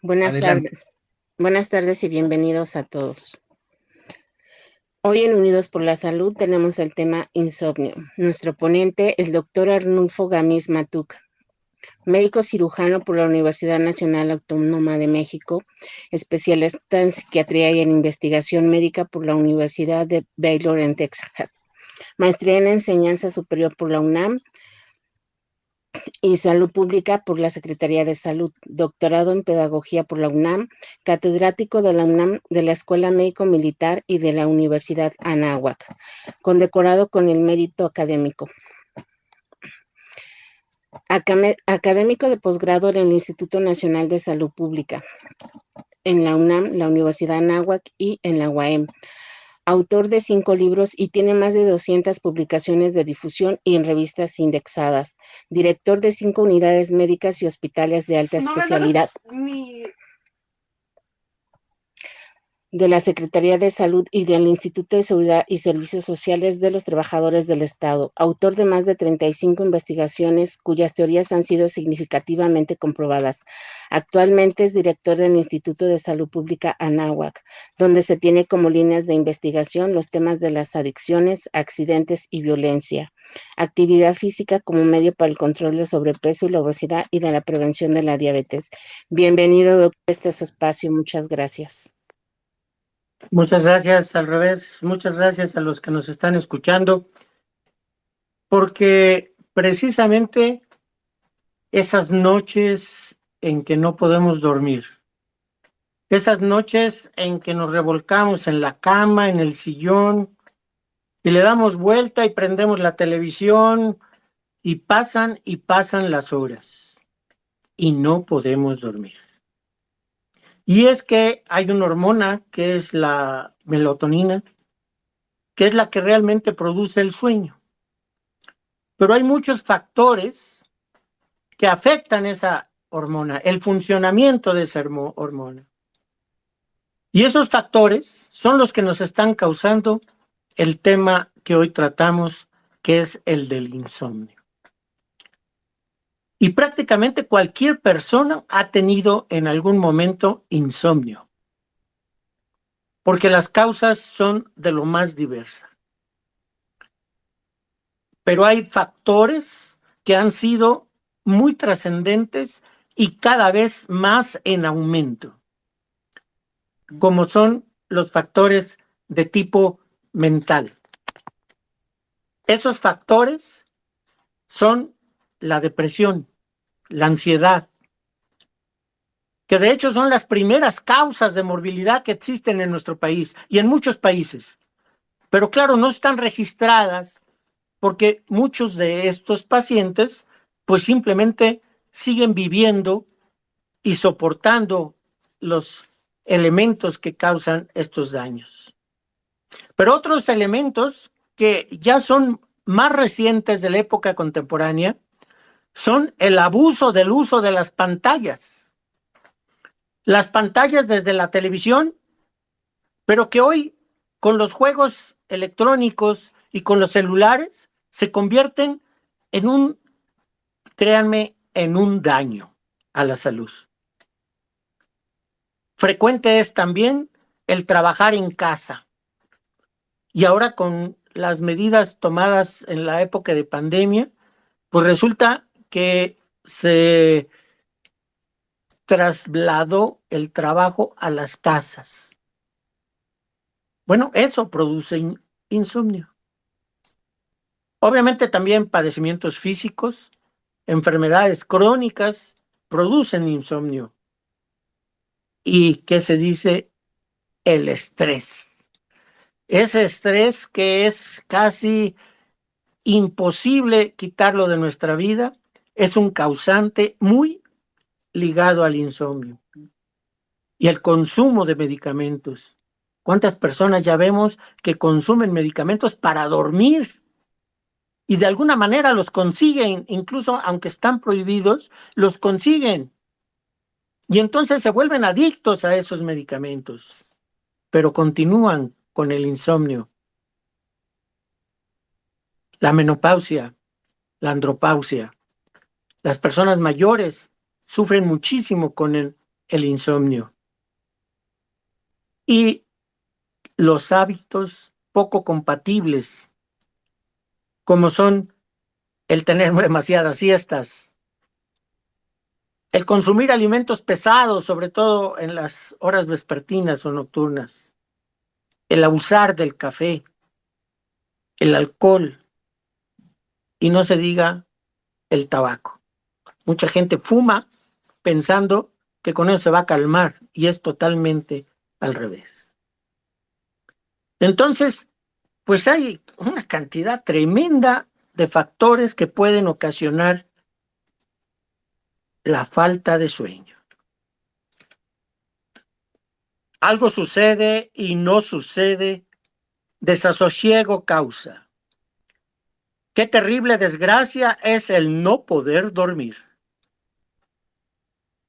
Buenas Adelante. tardes. Buenas tardes y bienvenidos a todos. Hoy en Unidos por la Salud tenemos el tema insomnio. Nuestro ponente, el doctor Arnulfo Gamis Matuk, médico cirujano por la Universidad Nacional Autónoma de México, especialista en psiquiatría y en investigación médica por la Universidad de Baylor en Texas, maestría en enseñanza superior por la UNAM y Salud Pública por la Secretaría de Salud, doctorado en Pedagogía por la UNAM, catedrático de la UNAM, de la Escuela Médico Militar y de la Universidad Anáhuac, condecorado con el mérito académico. Académico de posgrado en el Instituto Nacional de Salud Pública, en la UNAM, la Universidad Anáhuac y en la UAM. Autor de 5 libros y tiene más de 200 publicaciones de difusión y en revistas indexadas. Director de 5 unidades médicas y hospitales de alta especialidad de la Secretaría de Salud y del Instituto de Seguridad y Servicios Sociales de los Trabajadores del Estado. Autor de más de 35 investigaciones cuyas teorías han sido significativamente comprobadas. Actualmente es director del Instituto de Salud Pública Anáhuac, donde se tiene como líneas de investigación los temas de las adicciones, accidentes y violencia. Actividad física como medio para el control del sobrepeso y la obesidad y de la prevención de la diabetes. Bienvenido, doctor, a este espacio. Muchas gracias. Muchas gracias, al revés, muchas gracias a los que nos están escuchando, porque precisamente esas noches en que no podemos dormir, esas noches en que nos revolcamos en la cama, en el sillón, y le damos vuelta y prendemos la televisión, y pasan las horas, y no podemos dormir. Y es que hay una hormona que es la melatonina, que es la que realmente produce el sueño. Pero hay muchos factores que afectan esa hormona, el funcionamiento de esa hormona. Y esos factores son los que nos están causando el tema que hoy tratamos, que es el del insomnio. Y prácticamente cualquier persona ha tenido en algún momento insomnio, porque las causas son de lo más diversas. Pero hay factores que han sido muy trascendentes y cada vez más en aumento, como son los factores de tipo mental. Esos factores son la depresión, la ansiedad, que de hecho son las primeras causas de morbilidad que existen en nuestro país y en muchos países. Pero claro, no están registradas porque muchos de estos pacientes pues simplemente siguen viviendo y soportando los elementos que causan estos daños. Pero otros elementos que ya son más recientes de la época contemporánea son el abuso del uso de las pantallas. Las pantallas desde la televisión, pero que hoy con los juegos electrónicos y con los celulares se convierten en un, créanme, en un daño a la salud. Frecuente es también el trabajar en casa. Y ahora con las medidas tomadas en la época de pandemia, pues resulta que se trasladó el trabajo a las casas. Bueno, eso produce insomnio. Obviamente también padecimientos físicos, enfermedades crónicas producen insomnio. ¿Y qué se dice? El estrés. Ese estrés que es casi imposible quitarlo de nuestra vida, es un causante muy ligado al insomnio. Y el consumo de medicamentos. ¿Cuántas personas ya vemos que consumen medicamentos para dormir? Y de alguna manera los consiguen, incluso aunque están prohibidos, los consiguen. Y entonces se vuelven adictos a esos medicamentos, pero continúan con el insomnio. La menopausia, la andropausia. Las personas mayores sufren muchísimo con el el insomnio y los hábitos poco compatibles, como son el tener demasiadas siestas, el consumir alimentos pesados, sobre todo en las horas vespertinas o nocturnas, el abusar del café, el alcohol y no se diga el tabaco. Mucha gente fuma pensando que con eso se va a calmar y es totalmente al revés. Entonces, pues hay una cantidad tremenda de factores que pueden ocasionar la falta de sueño. Algo sucede y no sucede, desasosiego causa. Qué terrible desgracia es el no poder dormir.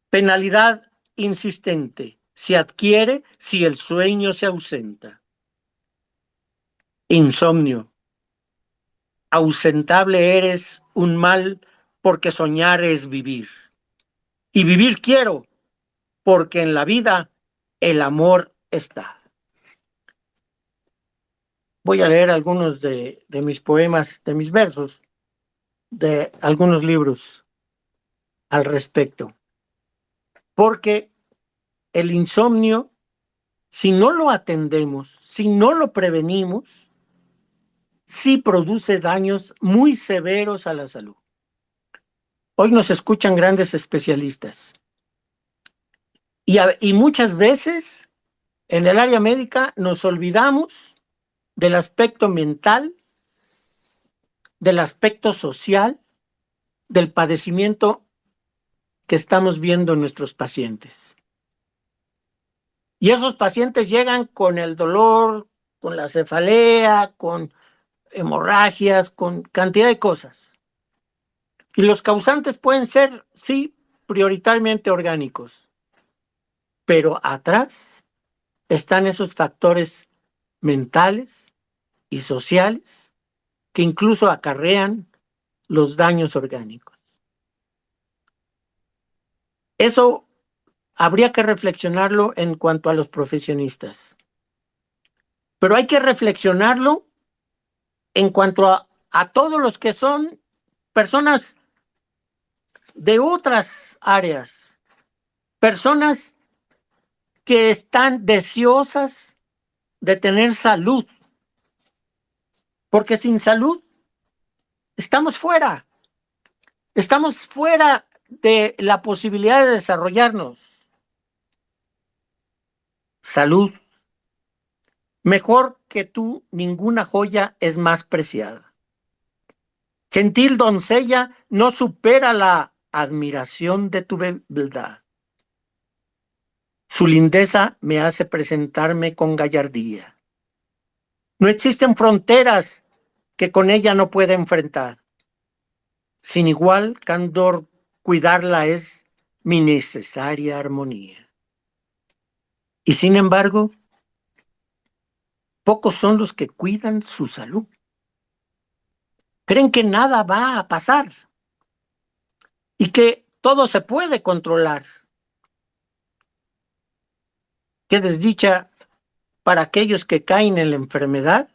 Penalidad insistente se adquiere si el sueño se ausenta. Insomnio. Ausentable eres un mal porque soñar es vivir. Y vivir quiero porque en la vida el amor está. Voy a leer algunos de mis poemas, de mis versos, de algunos libros al respecto. Porque el insomnio, si no lo atendemos, si no lo prevenimos, sí produce daños muy severos a la salud. Hoy nos escuchan grandes especialistas. Y muchas veces en el área médica nos olvidamos del aspecto mental, del aspecto social, del padecimiento que estamos viendo en nuestros pacientes. Y esos pacientes llegan con el dolor, con la cefalea, con hemorragias, con cantidad de cosas. Y los causantes pueden ser, sí, prioritariamente orgánicos, pero atrás están esos factores mentales y sociales que incluso acarrean los daños orgánicos. Eso habría que reflexionarlo en cuanto a los profesionistas, pero hay que reflexionarlo en cuanto a todos los que son personas de otras áreas, personas que están deseosas de tener salud, porque sin salud estamos fuera de la posibilidad de desarrollarnos. Salud. Mejor que tú, ninguna joya es más preciada. Gentil doncella, no supera la admiración de tu beldad. Su lindeza me hace presentarme con gallardía. No existen fronteras que con ella no pueda enfrentar. Sin igual candor, cuidarla es mi necesaria armonía. Y sin embargo, pocos son los que cuidan su salud. Creen que nada va a pasar y que todo se puede controlar. Qué desdicha para aquellos que caen en la enfermedad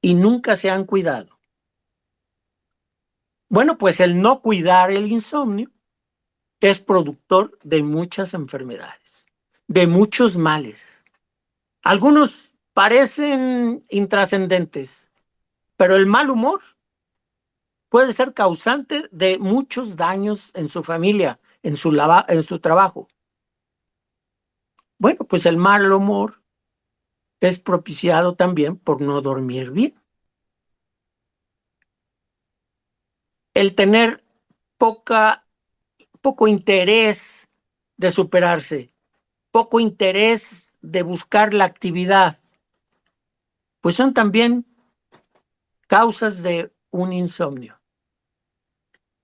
y nunca se han cuidado. Bueno, pues el no cuidar el insomnio es productor de muchas enfermedades, de muchos males. Algunos parecen intrascendentes, pero el mal humor puede ser causante de muchos daños en su familia, en su trabajo. Bueno, pues el mal humor es propiciado también por no dormir bien. El tener poco interés de superarse, poco interés de buscar la actividad, pues son también causas de un insomnio.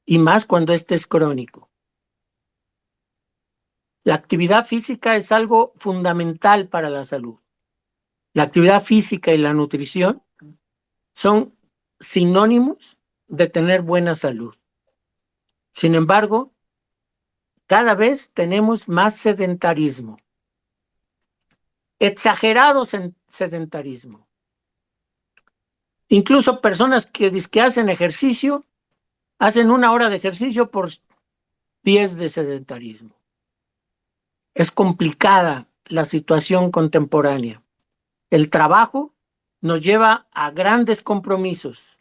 Y más cuando este es crónico. La actividad física es algo fundamental para la salud. La actividad física y la nutrición son sinónimos de tener buena salud. Sin embargo, cada vez tenemos más sedentarismo, exagerado sedentarismo. Incluso personas que hacen ejercicio, hacen 1 hora de ejercicio por 10 de sedentarismo. Es complicada la situación contemporánea. El trabajo nos lleva a grandes compromisos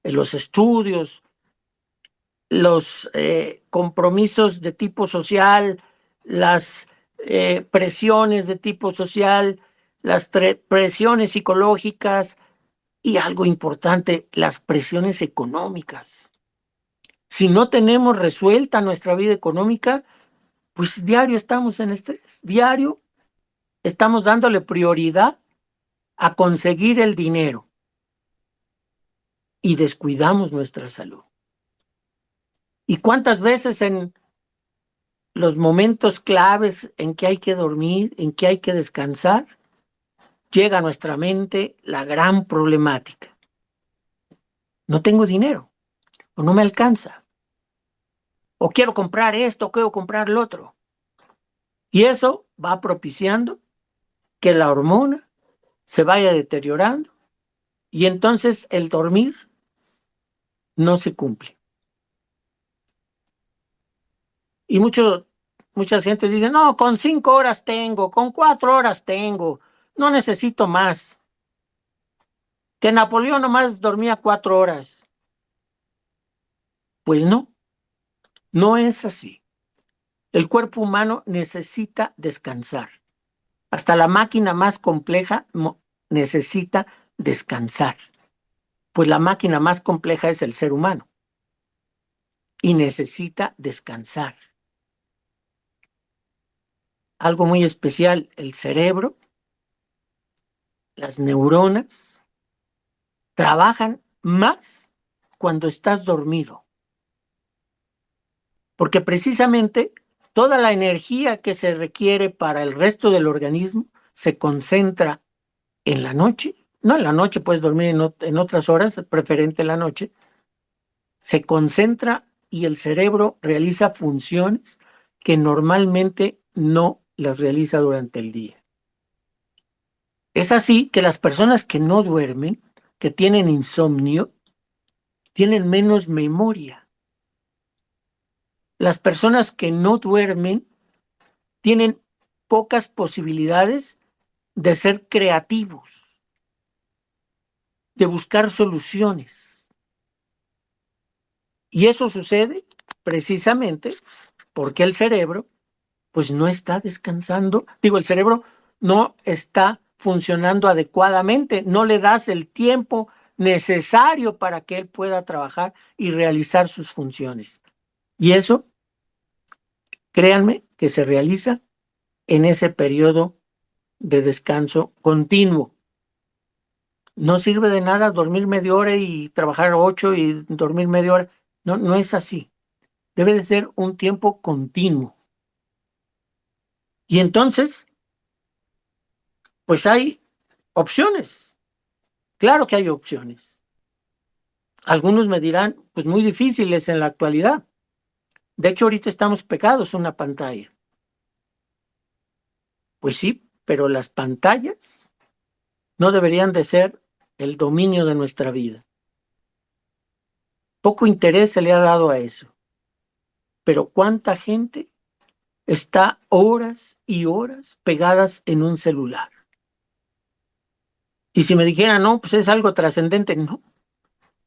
en los estudios, los compromisos de tipo social, las presiones de tipo social, las presiones psicológicas y algo importante, las presiones económicas. Si no tenemos resuelta nuestra vida económica, pues diario estamos en estrés, diario estamos dándole prioridad a conseguir el dinero y descuidamos nuestra salud. ¿Y cuántas veces en los momentos claves en que hay que dormir, en que hay que descansar, llega a nuestra mente la gran problemática? No tengo dinero, o no me alcanza, o quiero comprar esto, o quiero comprar lo otro. Y eso va propiciando que la hormona se vaya deteriorando y entonces el dormir no se cumple. Y muchas gentes dicen, no, con 5 horas tengo, con 4 horas tengo, no necesito más. Que Napoleón nomás dormía 4 horas. Pues no, no es así. El cuerpo humano necesita descansar. Hasta la máquina más compleja necesita descansar. Pues la máquina más compleja es el ser humano. Y necesita descansar. Algo muy especial, el cerebro, las neuronas, trabajan más cuando estás dormido. Porque precisamente toda la energía que se requiere para el resto del organismo se concentra en la noche. No en la noche, puedes dormir en otras horas, preferente en la noche. Se concentra y el cerebro realiza funciones que normalmente no las realiza durante el día. Es así que las personas que no duermen, que tienen insomnio, tienen menos memoria. Las personas que no duermen tienen pocas posibilidades de ser creativos, de buscar soluciones. Y eso sucede precisamente porque el cerebro pues no está descansando. Digo, el cerebro no está funcionando adecuadamente, no le das el tiempo necesario para que él pueda trabajar y realizar sus funciones. Y eso, créanme, que se realiza en ese periodo de descanso continuo. No sirve de nada dormir media hora y trabajar 8 y dormir media hora. No, no es así. Debe de ser un tiempo continuo. Y entonces, pues hay opciones. Claro que hay opciones. Algunos me dirán, pues muy difíciles en la actualidad. De hecho, ahorita estamos pegados a una pantalla. Pues sí, pero las pantallas no deberían de ser el dominio de nuestra vida. Poco interés se le ha dado a eso. Pero ¿cuánta gente está horas y horas pegadas en un celular? Y si me dijera, no, pues es algo trascendente, no.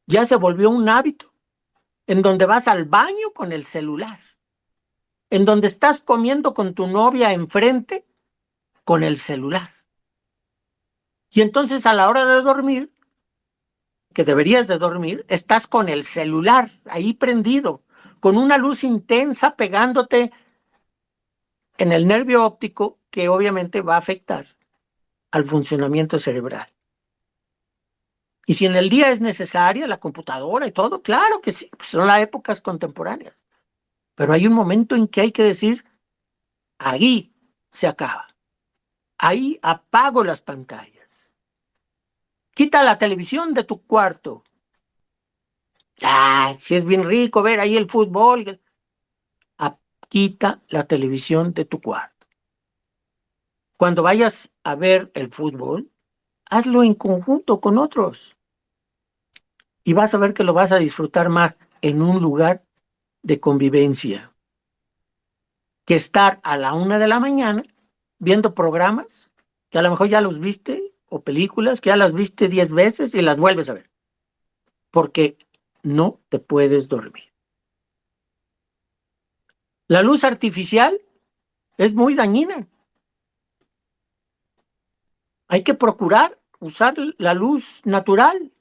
Ya se volvió un hábito en donde vas al baño con el celular, en donde estás comiendo con tu novia enfrente con el celular. Y entonces a la hora de dormir, que deberías de dormir, estás con el celular ahí prendido, con una luz intensa pegándote en el nervio óptico que obviamente va a afectar al funcionamiento cerebral. Y si en el día es necesaria la computadora y todo, claro que sí, pues son las épocas contemporáneas. Pero hay un momento en que hay que decir, ahí se acaba. Ahí apago las pantallas. Quita la televisión de tu cuarto. Si es bien rico ver ahí el fútbol. quita la televisión de tu cuarto. Cuando vayas a ver el fútbol, hazlo en conjunto con otros y vas a ver que lo vas a disfrutar más en un lugar de convivencia que estar a la 1 de la mañana viendo programas que a lo mejor ya los viste o películas que ya las viste 10 veces y las vuelves a ver porque no te puedes dormir. La luz artificial es muy dañina. Hay que procurar usar la luz natural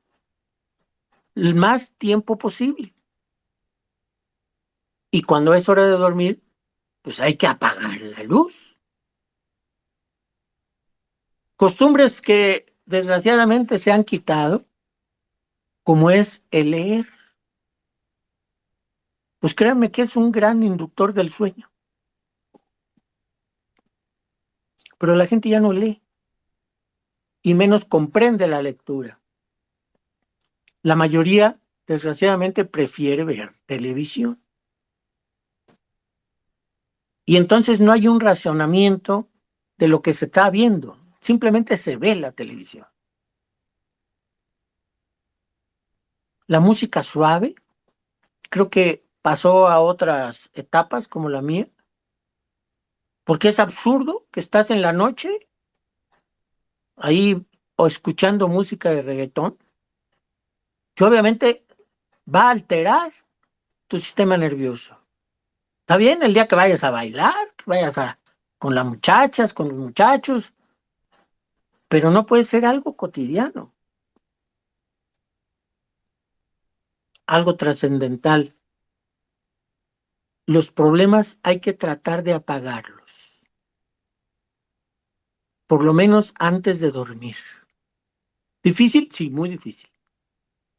el más tiempo posible. Y cuando es hora de dormir, pues hay que apagar la luz. Costumbres que desgraciadamente se han quitado, como es el leer. Pues créanme que es un gran inductor del sueño. Pero la gente ya no lee y menos comprende la lectura. La mayoría, desgraciadamente, prefiere ver televisión. Y entonces no hay un razonamiento de lo que se está viendo. Simplemente se ve la televisión. La música suave, creo que pasó a otras etapas como la mía, porque es absurdo que estás en la noche ahí o escuchando música de reggaetón, que obviamente va a alterar tu sistema nervioso. Está bien el día que vayas a bailar, que vayas con las muchachas, con los muchachos, pero no puede ser algo cotidiano, algo trascendental. Los problemas hay que tratar de apagarlos, por lo menos antes de dormir. ¿Difícil? Sí, muy difícil,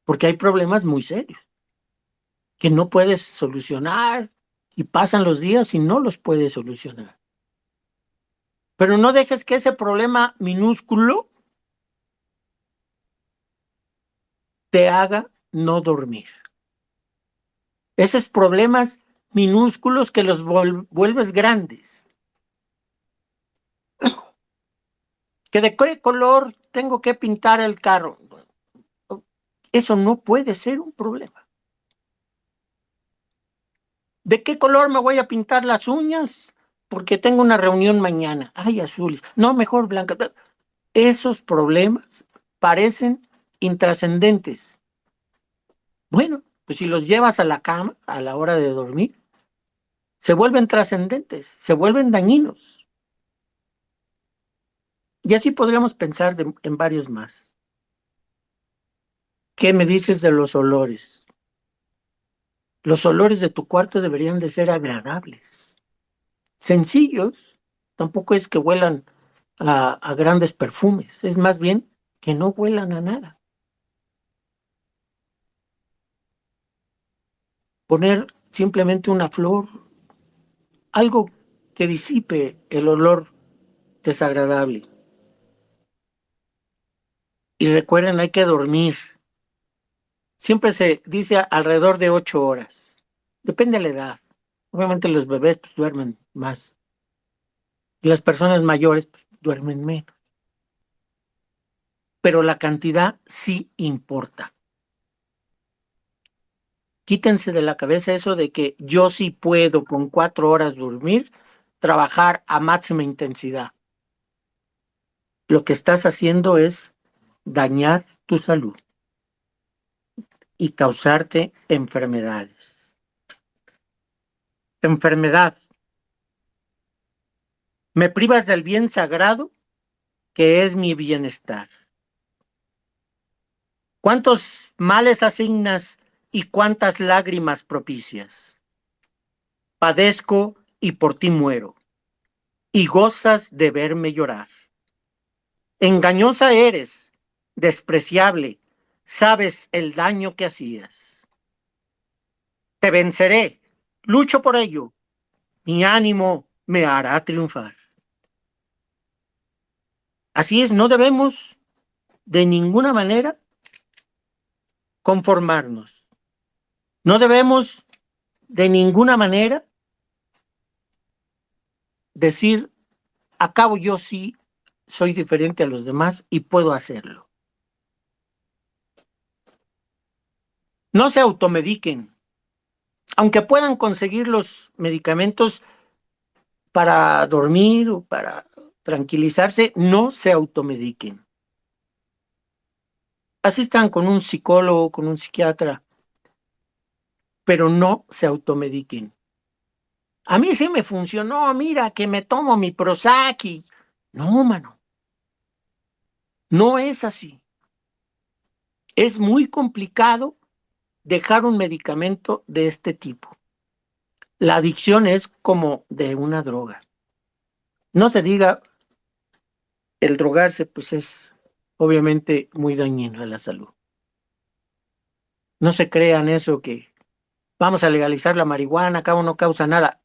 porque hay problemas muy serios que no puedes solucionar y pasan los días y no los puedes solucionar. Pero no dejes que ese problema minúsculo te haga no dormir. Esos problemas minúsculos que los vuelves grandes. ¿Que de qué color tengo que pintar el carro? Eso no puede ser un problema. ¿De qué color me voy a pintar las uñas? Porque tengo una reunión mañana. Ay, azules. No, mejor blanca. Esos problemas parecen intrascendentes. Bueno, pues si los llevas a la cama a la hora de dormir, se vuelven trascendentes, se vuelven dañinos. Y así podríamos pensar en varios más. ¿Qué me dices de los olores? Los olores de tu cuarto deberían de ser agradables, sencillos. Tampoco es que huelan a grandes perfumes, es más bien que no huelan a nada. Poner simplemente una flor, algo que disipe el olor desagradable. Y recuerden, hay que dormir. Siempre se dice alrededor de 8 horas. Depende de la edad. Obviamente los bebés pues, duermen más. Y las personas mayores pues, duermen menos. Pero la cantidad sí importa. Quítense de la cabeza eso de que yo sí puedo con 4 horas dormir, trabajar a máxima intensidad. Lo que estás haciendo es dañar tu salud y causarte enfermedades. Enfermedad. Me privas del bien sagrado que es mi bienestar. ¿Cuántos males asignas y cuántas lágrimas propicias? Padezco y por ti muero, y gozas de verme llorar. Engañosa eres, despreciable, sabes el daño que hacías. Te venceré, lucho por ello, mi ánimo me hará triunfar. Así es, no debemos de ninguna manera conformarnos. No debemos de ninguna manera decir, acabo yo sí soy diferente a los demás y puedo hacerlo. No se automediquen. Aunque puedan conseguir los medicamentos para dormir o para tranquilizarse, no se automediquen. Asistan con un psicólogo, con un psiquiatra, pero no se automediquen. A mí sí me funcionó, mira, que me tomo mi Prozac y... No, mano. No es así. Es muy complicado dejar un medicamento de este tipo. La adicción es como de una droga. No se diga, el drogarse, pues es obviamente muy dañino a la salud. No se crean eso que vamos a legalizar la marihuana, acá no causa nada.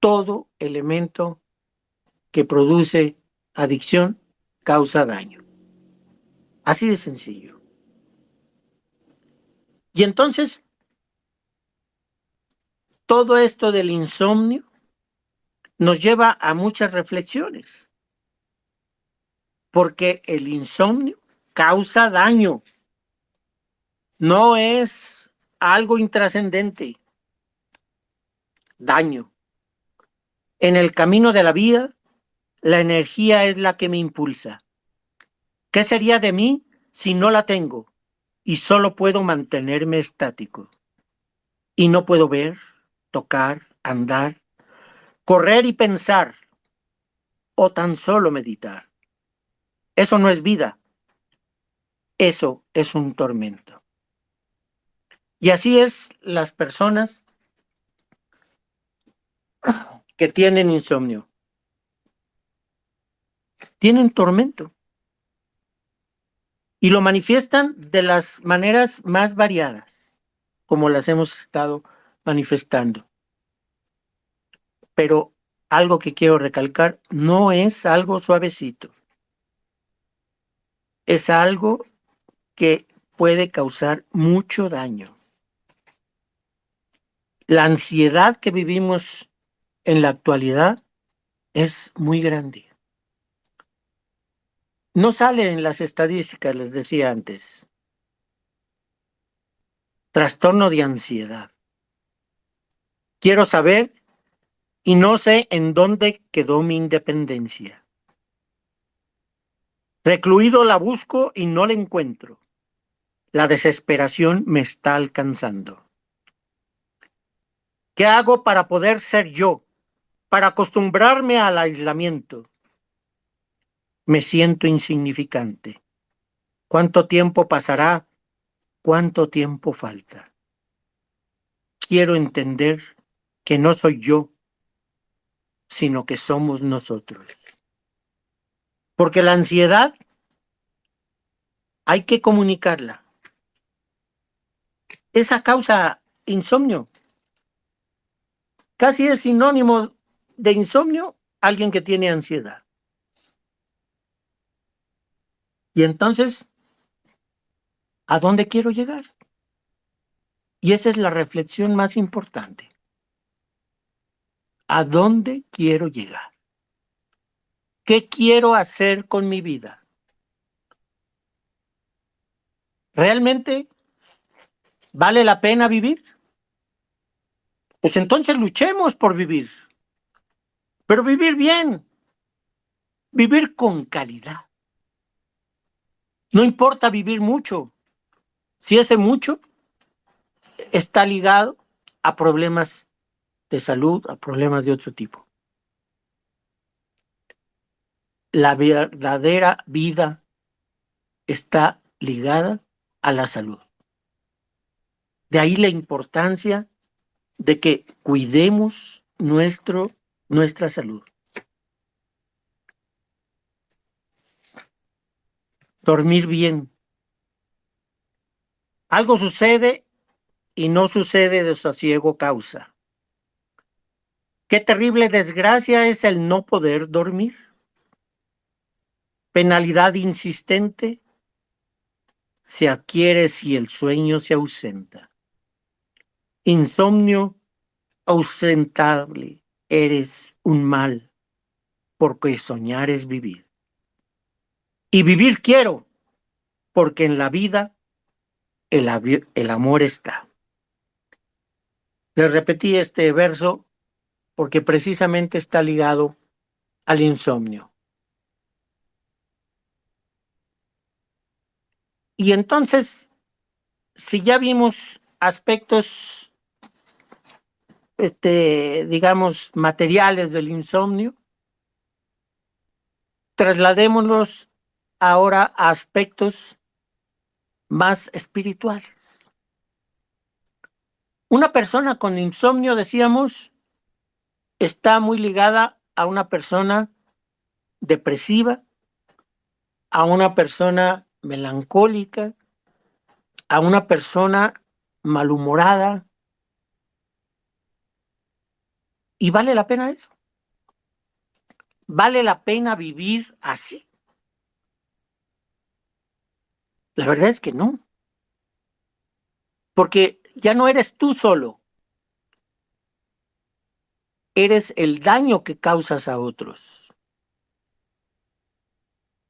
Todo elemento que produce adicción causa daño. Así de sencillo. Y entonces, todo esto del insomnio nos lleva a muchas reflexiones, porque el insomnio causa daño, no es algo intrascendente, daño. En el camino de la vida, la energía es la que me impulsa. ¿Qué sería de mí si no la tengo y solo puedo mantenerme estático? Y no puedo ver, tocar, andar, correr y pensar, o tan solo meditar. Eso no es vida, eso es un tormento. Y así es las personas que tienen insomnio. Tienen tormento. Y lo manifiestan de las maneras más variadas, como las hemos estado manifestando. Pero algo que quiero recalcar, no es algo suavecito. Es algo que puede causar mucho daño. La ansiedad que vivimos en la actualidad es muy grande. No sale en las estadísticas, les decía antes. Trastorno de ansiedad. Quiero saber y no sé en dónde quedó mi independencia. Recluido la busco y no la encuentro. La desesperación me está alcanzando. ¿Qué hago para poder ser yo? Para acostumbrarme al aislamiento. Me siento insignificante. ¿Cuánto tiempo pasará? ¿Cuánto tiempo falta? Quiero entender que no soy yo, sino que somos nosotros. Porque la ansiedad hay que comunicarla. Esa causa insomnio. Casi es sinónimo de insomnio alguien que tiene ansiedad. Y entonces, ¿a dónde quiero llegar? Y esa es la reflexión más importante. ¿A dónde quiero llegar? ¿Qué quiero hacer con mi vida? ¿Realmente vale la pena vivir? Pues entonces luchemos por vivir, pero vivir bien, vivir con calidad. No importa vivir mucho, si ese mucho está ligado a problemas de salud, a problemas de otro tipo. La verdadera vida está ligada a la salud. De ahí la importancia de que cuidemos nuestra salud. Dormir bien. Algo sucede y no sucede de sosiego causa. Qué terrible desgracia es el no poder dormir. Penalidad insistente se adquiere si el sueño se ausenta. Insomnio ausentable eres un mal, porque soñar es vivir. Y vivir quiero, porque en la vida el amor está. Les repetí este verso porque precisamente está ligado al insomnio. Y entonces, si ya vimos aspectos, digamos, materiales del insomnio, trasladémoslos ahora a aspectos más espirituales. Una persona con insomnio, decíamos, está muy ligada a una persona depresiva, a una persona melancólica, a una persona malhumorada. ¿Y vale la pena eso? ¿Vale la pena vivir así? La verdad es que no. Porque ya no eres tú solo. Eres el daño que causas a otros.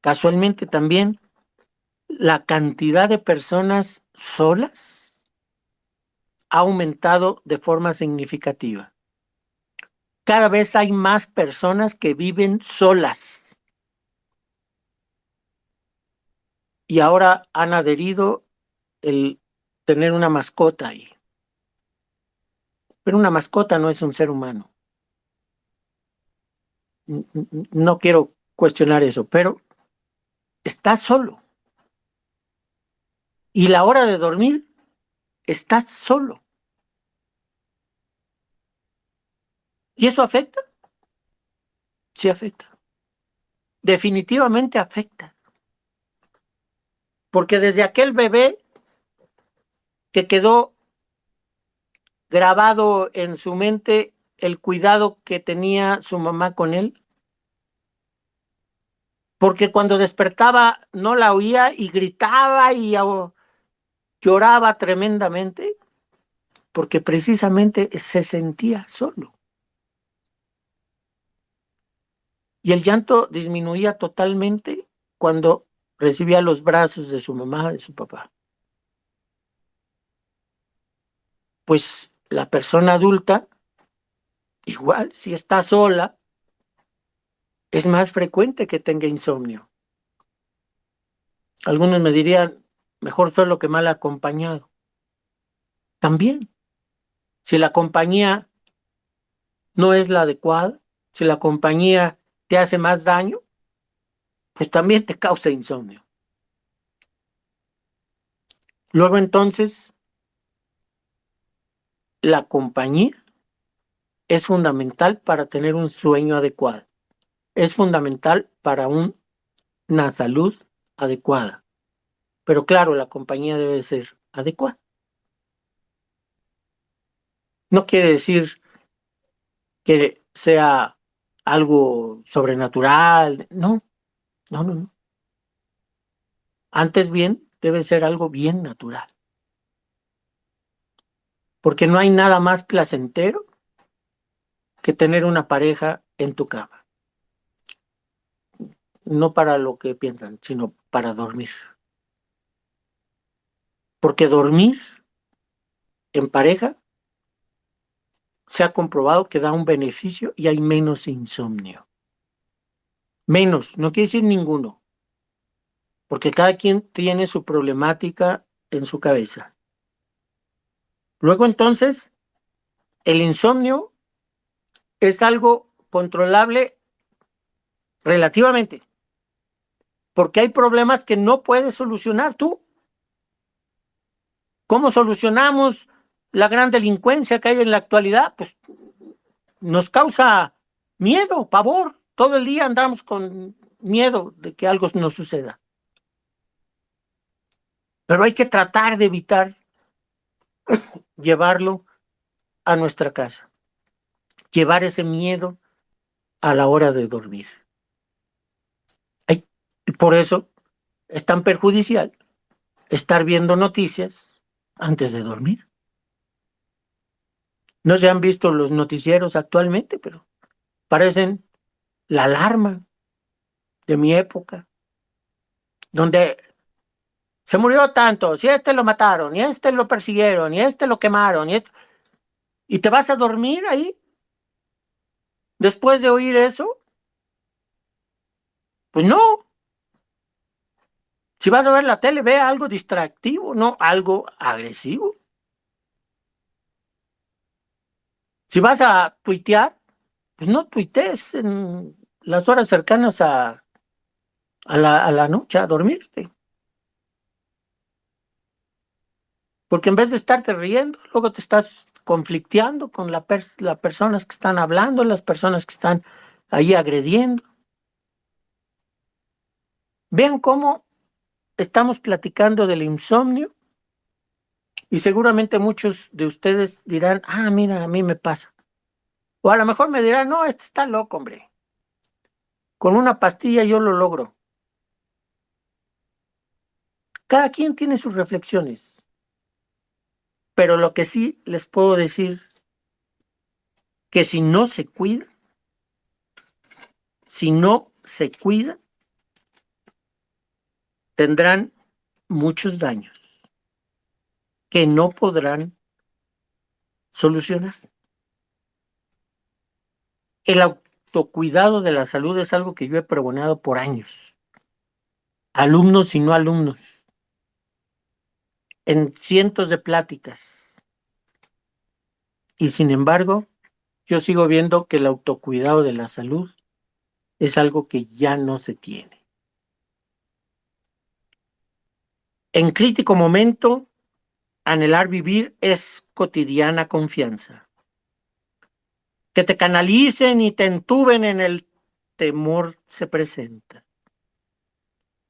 Casualmente también, la cantidad de personas solas ha aumentado de forma significativa. Cada vez hay más personas que viven solas y ahora han adherido el tener una mascota ahí. Pero una mascota no es un ser humano. No quiero cuestionar eso, pero estás solo. Y la hora de dormir, estás solo. ¿Y eso afecta? Sí afecta. Definitivamente afecta. Porque desde aquel bebé que quedó grabado en su mente el cuidado que tenía su mamá con él, porque cuando despertaba no la oía y gritaba y lloraba tremendamente, porque precisamente se sentía solo. Y el llanto disminuía totalmente cuando recibía los brazos de su mamá, de su papá. Pues la persona adulta, igual, si está sola, es más frecuente que tenga insomnio. Algunos me dirían, mejor solo que mal acompañado. También, si la compañía no es la adecuada, si la compañía te hace más daño, pues también te causa insomnio. Luego entonces, la compañía es fundamental para tener un sueño adecuado. Es fundamental para una salud adecuada. Pero claro, la compañía debe ser adecuada. No quiere decir que sea algo sobrenatural. No, no, no, no. Antes bien, debe ser algo bien natural. Porque no hay nada más placentero que tener una pareja en tu cama. No para lo que piensan, sino para dormir. Porque dormir en pareja se ha comprobado que da un beneficio y hay menos insomnio. Menos, no quiere decir ninguno, porque cada quien tiene su problemática en su cabeza. Luego entonces, el insomnio es algo controlable relativamente, porque hay problemas que no puedes solucionar tú. ¿Cómo solucionamos la gran delincuencia que hay en la actualidad? Pues nos causa miedo, pavor. Todo el día andamos con miedo de que algo nos suceda. Pero hay que tratar de evitar llevarlo a nuestra casa. Llevar ese miedo a la hora de dormir. Y por eso es tan perjudicial estar viendo noticias antes de dormir. No se han visto los noticieros actualmente, pero parecen la alarma de mi época, donde se murió tanto, si este lo mataron, y este lo persiguieron, y este lo quemaron, y te vas a dormir ahí después de oír eso. Pues no. Si vas a ver la tele, ve algo distractivo, no algo agresivo. Si vas a tuitear, pues no tuitees en las horas cercanas a la noche, a dormirte. Porque en vez de estarte riendo, luego te estás conflicteando con las personas que están hablando, las personas que están ahí agrediendo. Vean cómo estamos platicando del insomnio y seguramente muchos de ustedes dirán, ah, mira, a mí me pasa. O a lo mejor me dirán, no, este está loco, hombre. Con una pastilla yo lo logro. Cada quien tiene sus reflexiones, pero lo que sí les puedo decir, que si no se cuida, tendrán muchos daños que no podrán solucionar. El autocuidado de la salud es algo que yo he pregonado por años, alumnos y no alumnos, en cientos de pláticas. Y sin embargo, yo sigo viendo que el autocuidado de la salud es algo que ya no se tiene. En crítico momento, anhelar vivir es cotidiana confianza. Que te canalicen y te entuben en el temor se presenta.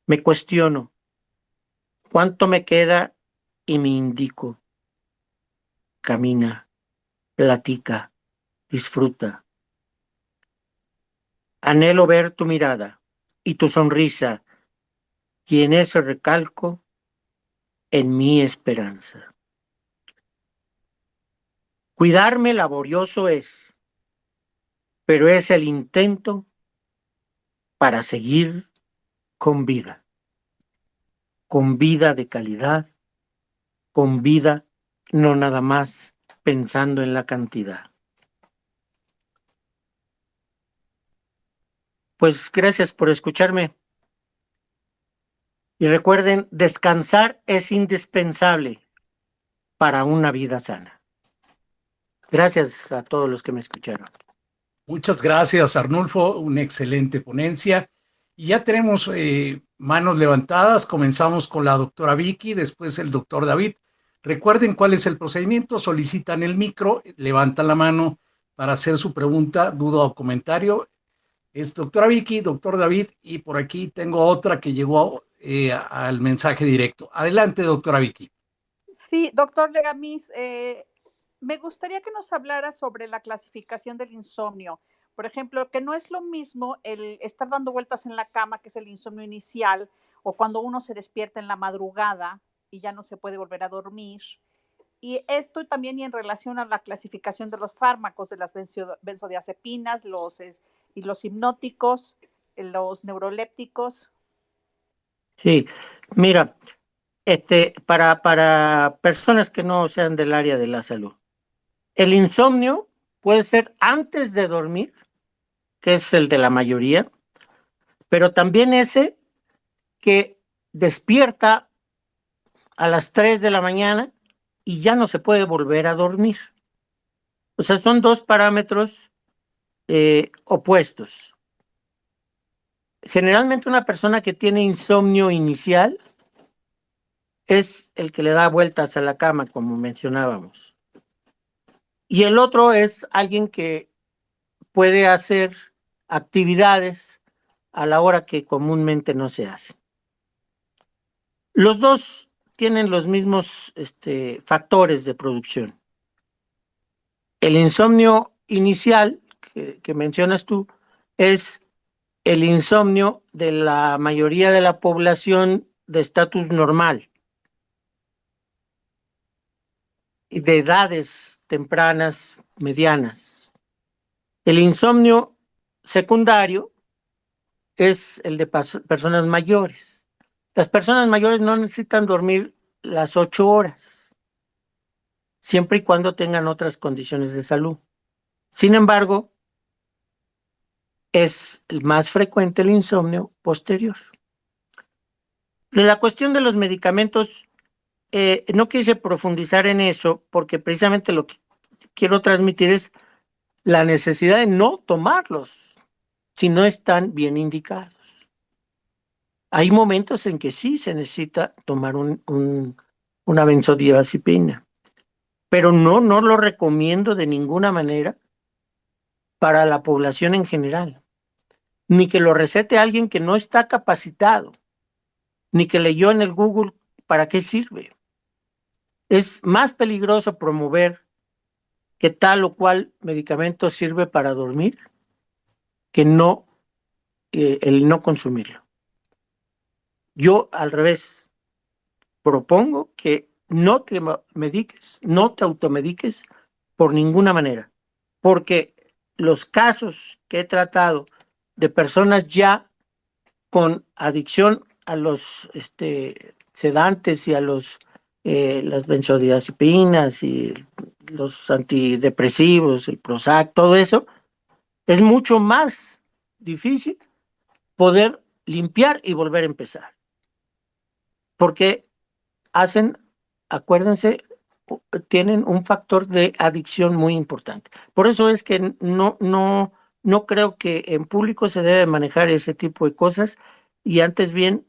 Me cuestiono, ¿cuánto me queda? Y me indico, camina, platica, disfruta. Anhelo ver tu mirada y tu sonrisa y en ese recalco en mi esperanza. Cuidarme laborioso es, pero es el intento para seguir con vida de calidad, con vida no nada más pensando en la cantidad. Pues gracias por escucharme y recuerden, descansar es indispensable para una vida sana. Gracias a todos los que me escucharon. Muchas gracias, Arnulfo. Una excelente ponencia. Y ya tenemos manos levantadas. Comenzamos con la doctora Vicky, después el doctor David. Recuerden cuál es el procedimiento. Solicitan el micro, levantan la mano para hacer su pregunta, duda o comentario. Es doctora Vicky, doctor David, y por aquí tengo otra que llegó al mensaje directo. Adelante, doctora Vicky. Sí, doctor Legamis, me gustaría que nos hablara sobre la clasificación del insomnio. Por ejemplo, que no es lo mismo el estar dando vueltas en la cama, que es el insomnio inicial, o cuando uno se despierta en la madrugada y ya no se puede volver a dormir. Y esto también y en relación a la clasificación de los fármacos, de las benzodiazepinas, y los hipnóticos, los neurolépticos. Sí, mira, para personas que no sean del área de la salud, el insomnio puede ser antes de dormir, que es el de la mayoría, pero también ese que despierta a las 3 de la mañana y ya no se puede volver a dormir. O sea, son dos parámetros opuestos. Generalmente una persona que tiene insomnio inicial es el que le da vueltas a la cama, como mencionábamos. Y el otro es alguien que puede hacer actividades a la hora que comúnmente no se hace. Los dos tienen los mismos factores de producción. El insomnio inicial que mencionas tú es el insomnio de la mayoría de la población de estatus normal y de edades tempranas, medianas. El insomnio secundario es el de personas mayores. Las personas mayores no necesitan dormir las 8 horas, siempre y cuando tengan otras condiciones de salud. Sin embargo, es más frecuente el insomnio posterior. La cuestión de los medicamentos, no quise profundizar en eso porque precisamente lo que quiero transmitir es la necesidad de no tomarlos si no están bien indicados. Hay momentos en que sí se necesita tomar una benzodiazepina, pero no lo recomiendo de ninguna manera para la población en general, ni que lo recete alguien que no está capacitado, ni que leyó en el Google para qué sirve. Es más peligroso promover que tal o cual medicamento sirve para dormir que no el no consumirlo. Yo al revés propongo que no te mediques, no te automediques por ninguna manera, porque los casos que he tratado de personas ya con adicción a los sedantes y a las benzodiazepinas y los antidepresivos, el Prozac, todo eso, es mucho más difícil poder limpiar y volver a empezar. Porque acuérdense, tienen un factor de adicción muy importante. Por eso es que no creo que en público se debe manejar ese tipo de cosas y antes bien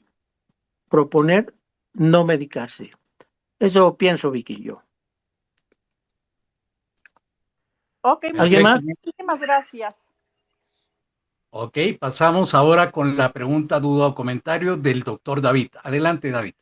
proponer no medicarse. Eso pienso, Vicky, yo. Ok, ¿Alguien más? muchísimas gracias. Ok, pasamos ahora con la pregunta, duda o comentario del doctor David. Adelante, David.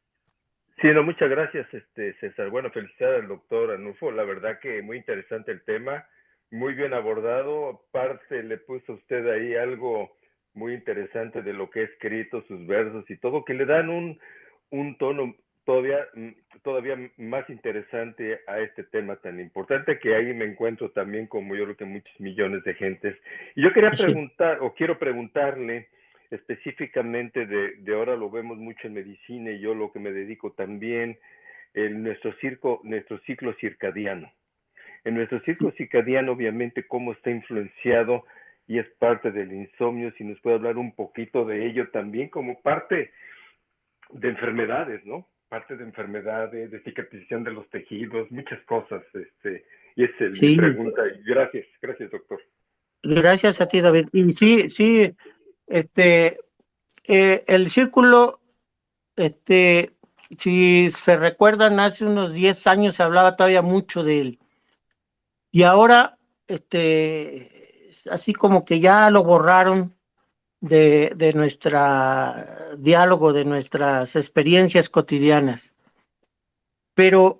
Sí, no, muchas gracias, César. Bueno, felicidades al doctor Arnulfo. La verdad que muy interesante el tema, muy bien abordado. Aparte, le puso usted ahí algo muy interesante de lo que ha escrito, sus versos y todo, que le dan un tono todavía más interesante a este tema tan importante, que ahí me encuentro también, como yo creo que muchos millones de gentes. Y yo quería preguntar, o quiero preguntarle, específicamente de ahora lo vemos mucho en medicina y yo lo que me dedico también, en nuestro ciclo circadiano. En nuestro ciclo circadiano, obviamente, cómo está influenciado y es parte del insomnio, si nos puede hablar un poquito de ello también como parte de enfermedades, ¿no? Parte de enfermedades, de cicatrización de los tejidos, muchas cosas, y esa es mi pregunta. Gracias, doctor. Gracias a ti, David. Y sí, el círculo, si se recuerdan, hace unos 10 años se hablaba todavía mucho de él. Y ahora, así como que ya lo borraron de nuestro diálogo, de nuestras experiencias cotidianas. Pero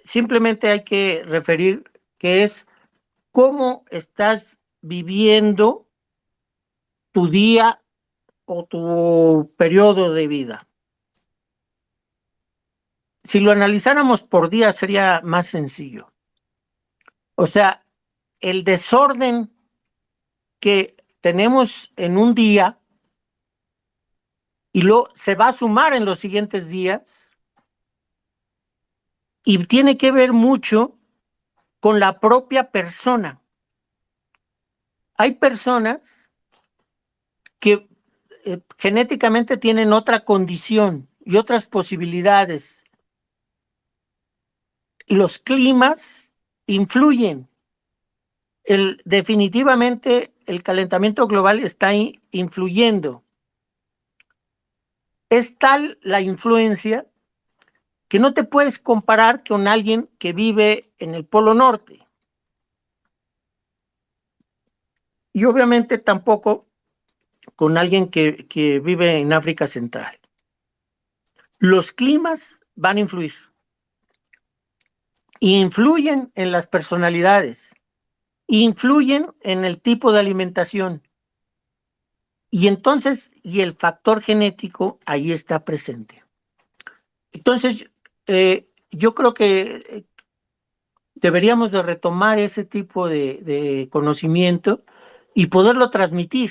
simplemente hay que referir que es cómo estás viviendo tu día o tu periodo de vida. Si lo analizáramos por día sería más sencillo. O sea, el desorden que tenemos en un día y se va a sumar en los siguientes días y tiene que ver mucho con la propia persona. Hay personas que genéticamente tienen otra condición y otras posibilidades. Los climas influyen. Definitivamente el calentamiento global está influyendo. Es tal la influencia que no te puedes comparar con alguien que vive en el Polo Norte. Y obviamente tampoco con alguien que vive en África Central. Los climas van a influir. Influyen en las personalidades. Influyen en el tipo de alimentación. Y entonces, el factor genético ahí está presente. Entonces, yo creo que deberíamos de retomar ese tipo de conocimiento y poderlo transmitir.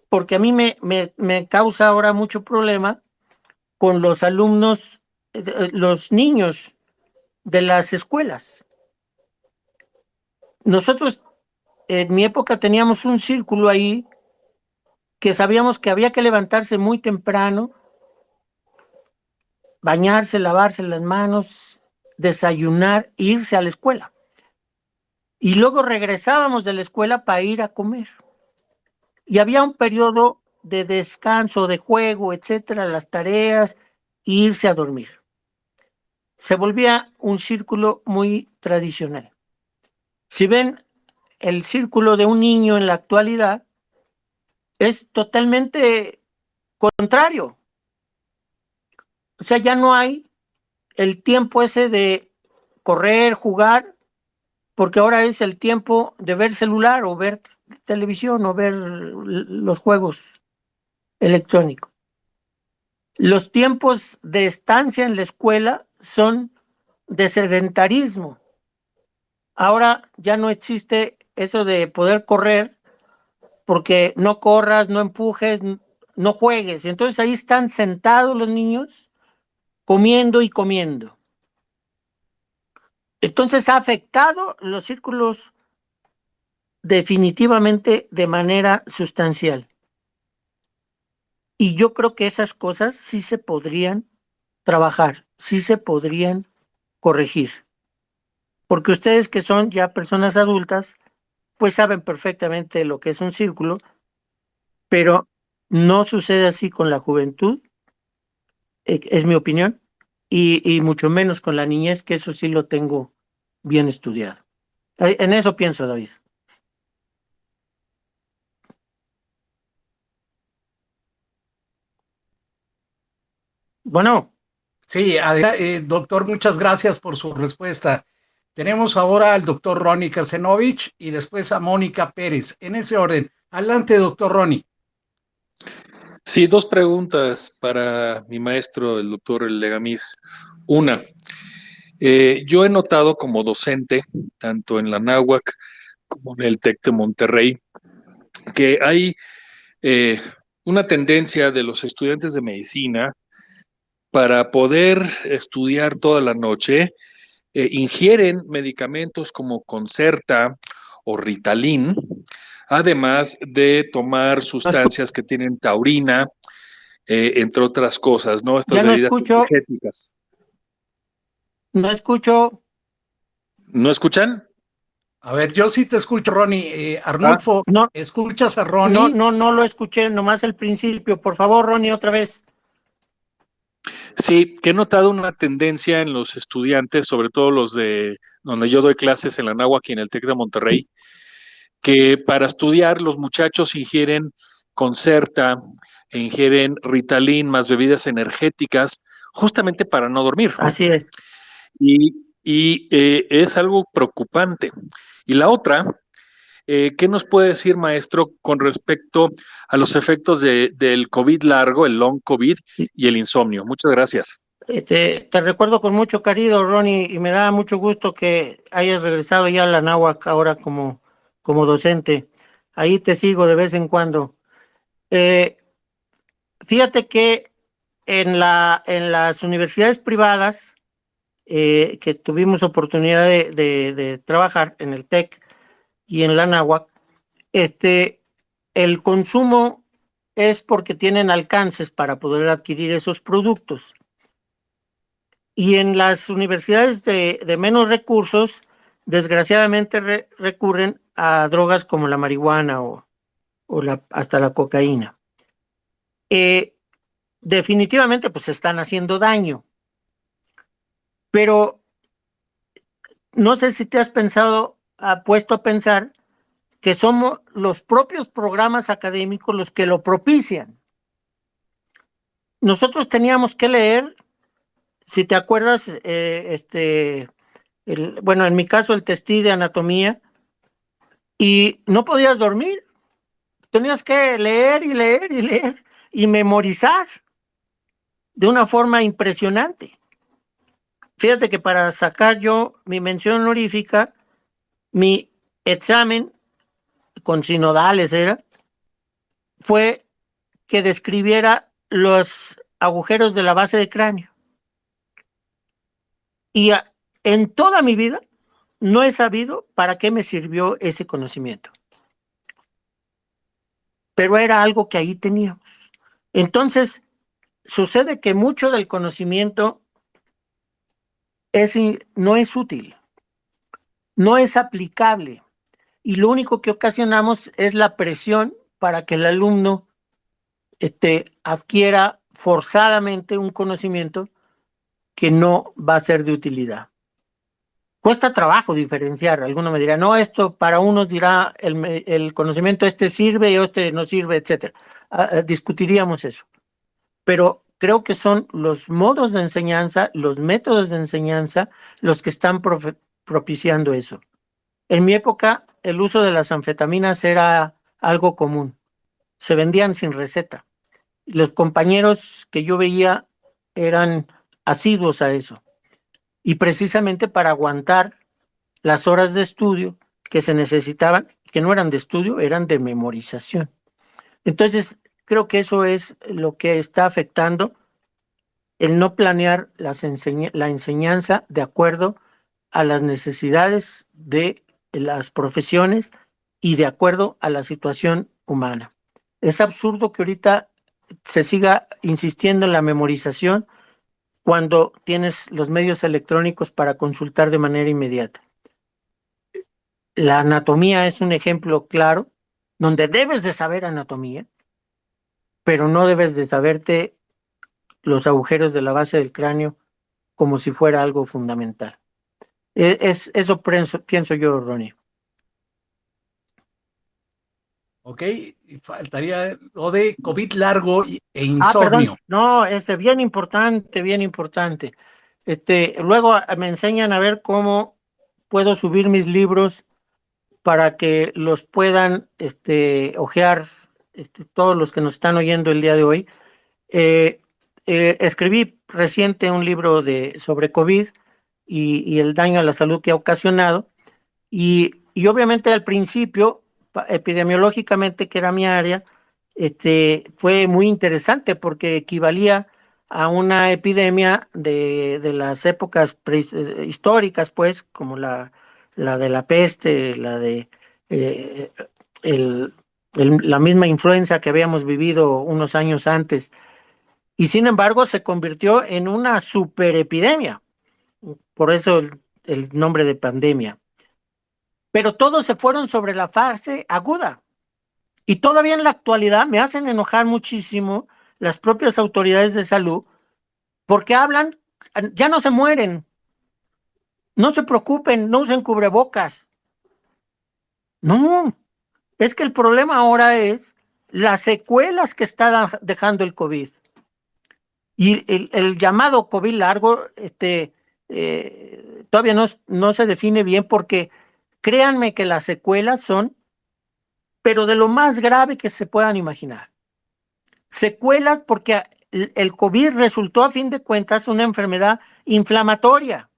Porque a mí me causa ahora mucho problema con los alumnos, los niños de las escuelas. Nosotros en mi época teníamos un círculo ahí que sabíamos que había que levantarse muy temprano, bañarse, lavarse las manos, desayunar, irse a la escuela. Y luego regresábamos de la escuela para ir a comer. Y había un periodo de descanso, de juego, etcétera, las tareas, e irse a dormir. Se volvía un círculo muy tradicional. Si ven el círculo de un niño en la actualidad, es totalmente contrario. O sea, ya no hay el tiempo ese de correr, jugar, porque ahora es el tiempo de ver celular o ver televisión o ver los juegos electrónicos. Los tiempos de estancia en la escuela son de sedentarismo. Ahora ya no existe eso de poder correr, porque no corras, no empujes, no juegues. Entonces ahí están sentados los niños comiendo y comiendo. Entonces ha afectado los círculos definitivamente de manera sustancial. Y yo creo que esas cosas sí se podrían trabajar, sí se podrían corregir. Porque ustedes que son ya personas adultas, pues saben perfectamente lo que es un círculo, pero no sucede así con la juventud, es mi opinión, y mucho menos con la niñez, que eso sí lo tengo bien estudiado. En eso pienso, David. Bueno. Sí, doctor, muchas gracias por su respuesta. Tenemos ahora al doctor Ronnie Karcenovich y después a Mónica Pérez. En ese orden. Adelante, doctor Ronnie. Sí, dos preguntas para mi maestro, el doctor Legamis. Una, yo he notado como docente, tanto en la náhuac como en el TEC de Monterrey, que hay una tendencia de los estudiantes de medicina para poder estudiar toda la noche, ingieren medicamentos como Concerta o Ritalin, además de tomar sustancias que tienen taurina, entre otras cosas, ¿no? Estas Ya no bebidas escucho. energéticas. No escucho. ¿No escuchan? A ver, yo sí te escucho, Ronnie. Arnulfo, no, ¿escuchas a Ronnie? No lo escuché, nomás el principio. Por favor, Ronnie, otra vez. Sí, que he notado una tendencia en los estudiantes, sobre todo los de donde yo doy clases en la náhuac y en el TEC de Monterrey, que para estudiar los muchachos ingieren Concerta, ingieren Ritalin más bebidas energéticas, justamente para no dormir. Así es. Y es algo preocupante. Y la otra, ¿qué nos puede decir, maestro, con respecto a los efectos del COVID largo, el long COVID y el insomnio? Muchas gracias. Te recuerdo con mucho cariño, Ronnie, y me da mucho gusto que hayas regresado ya a la náhuac ahora como docente. Ahí te sigo de vez en cuando. Fíjate que en las universidades privadas que tuvimos oportunidad de trabajar en el TEC y en la náhuac, el consumo es porque tienen alcances para poder adquirir esos productos. Y en las universidades de menos recursos, desgraciadamente recurren a drogas como la marihuana o hasta la cocaína. Definitivamente, pues están haciendo daño. Pero no sé si te has puesto a pensar que somos los propios programas académicos los que lo propician. Nosotros teníamos que leer, si te acuerdas, bueno, en mi caso el testí de anatomía, y no podías dormir. Tenías que leer y leer y leer y memorizar de una forma impresionante. Fíjate que para sacar yo mi mención honorífica, mi examen con sinodales fue que describiera los agujeros de la base del cráneo. Y en toda mi vida no he sabido para qué me sirvió ese conocimiento. Pero era algo que ahí teníamos. Entonces, sucede que mucho del conocimiento no es útil, no es aplicable, y lo único que ocasionamos es la presión para que el alumno adquiera forzadamente un conocimiento que no va a ser de utilidad. Cuesta trabajo diferenciar. Alguno me dirá, no, esto para unos dirá el conocimiento sirve y no sirve, etcétera. Discutiríamos eso. Pero creo que son los modos de enseñanza, los métodos de enseñanza, los que están propiciando eso. En mi época, el uso de las anfetaminas era algo común. Se vendían sin receta. Los compañeros que yo veía eran asiduos a eso. Y precisamente para aguantar las horas de estudio que se necesitaban, que no eran de estudio, eran de memorización. Entonces, creo que eso es lo que está afectando el no planear la enseñanza de acuerdo a las necesidades de las profesiones y de acuerdo a la situación humana. Es absurdo que ahorita se siga insistiendo en la memorización cuando tienes los medios electrónicos para consultar de manera inmediata. La anatomía es un ejemplo claro donde debes de saber anatomía, pero no debes de saberte los agujeros de la base del cráneo como si fuera algo fundamental. Eso pienso yo, Ronnie. Ok, faltaría lo de COVID largo e insomnio. No, bien importante, bien importante. Luego me enseñan a ver cómo puedo subir mis libros para que los puedan hojear todos los que nos están oyendo el día de hoy. Escribí reciente un libro sobre COVID y el daño a la salud que ha ocasionado, y obviamente al principio, epidemiológicamente, que era mi área, fue muy interesante porque equivalía a una epidemia de las épocas históricas, pues, como la de la peste, la de la misma influenza que habíamos vivido unos años antes, y sin embargo se convirtió en una superepidemia, por eso el nombre de pandemia. Pero todos se fueron sobre la fase aguda. Y todavía en la actualidad me hacen enojar muchísimo las propias autoridades de salud porque hablan, ya no se mueren, no se preocupen, no usen cubrebocas. No, es que el problema ahora es las secuelas que está dejando el COVID. Y el llamado COVID largo todavía no se define bien, porque créanme que las secuelas son, pero de lo más grave que se puedan imaginar. Secuelas porque el COVID resultó, a fin de cuentas, una enfermedad inflamatoria,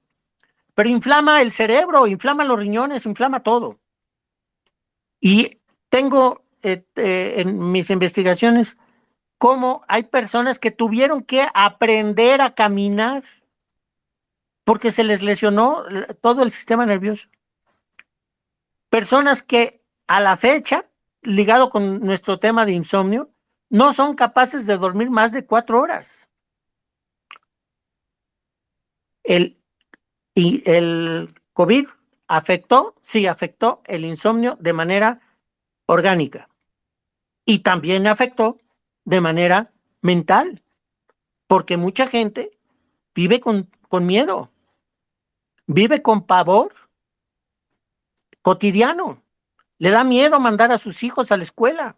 pero inflama el cerebro, inflama los riñones, inflama todo. Y tengo en mis investigaciones cómo hay personas que tuvieron que aprender a caminar porque se les lesionó todo el sistema nervioso. Personas que a la fecha, ligado con nuestro tema de insomnio, no son capaces de dormir más de 4 horas. El COVID afectó el insomnio de manera orgánica y también afectó de manera mental, porque mucha gente vive con miedo, vive con pavor cotidiano, le da miedo mandar a sus hijos a la escuela,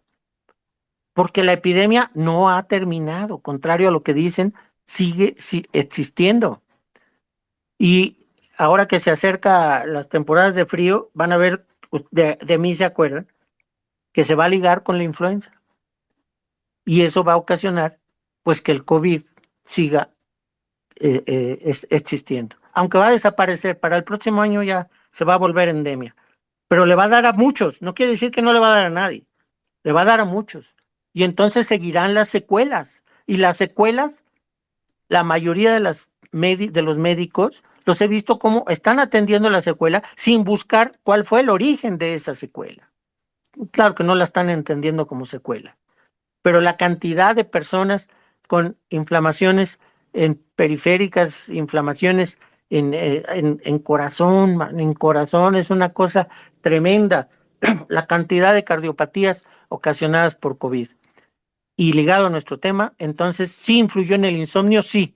porque la epidemia no ha terminado, contrario a lo que dicen, sigue existiendo. Y ahora que se acerca las temporadas de frío, van a ver, de mí se acuerdan, que se va a ligar con la influenza. Y eso va a ocasionar, pues, que el COVID siga existiendo. Aunque va a desaparecer, para el próximo año ya se va a volver endemia. pero le va a dar a muchos, no quiere decir que no le va a dar a nadie, le va a dar a muchos. Y entonces seguirán las secuelas. Y las secuelas, la mayoría de los médicos, los he visto como están atendiendo la secuela sin buscar cuál fue el origen de esa secuela. Claro que no la están entendiendo como secuela, pero la cantidad de personas con inflamaciones en periféricas, inflamaciones en corazón es una cosa tremenda. La cantidad de cardiopatías ocasionadas por COVID. Y ligado a nuestro tema, entonces, ¿sí influyó en el insomnio? Sí,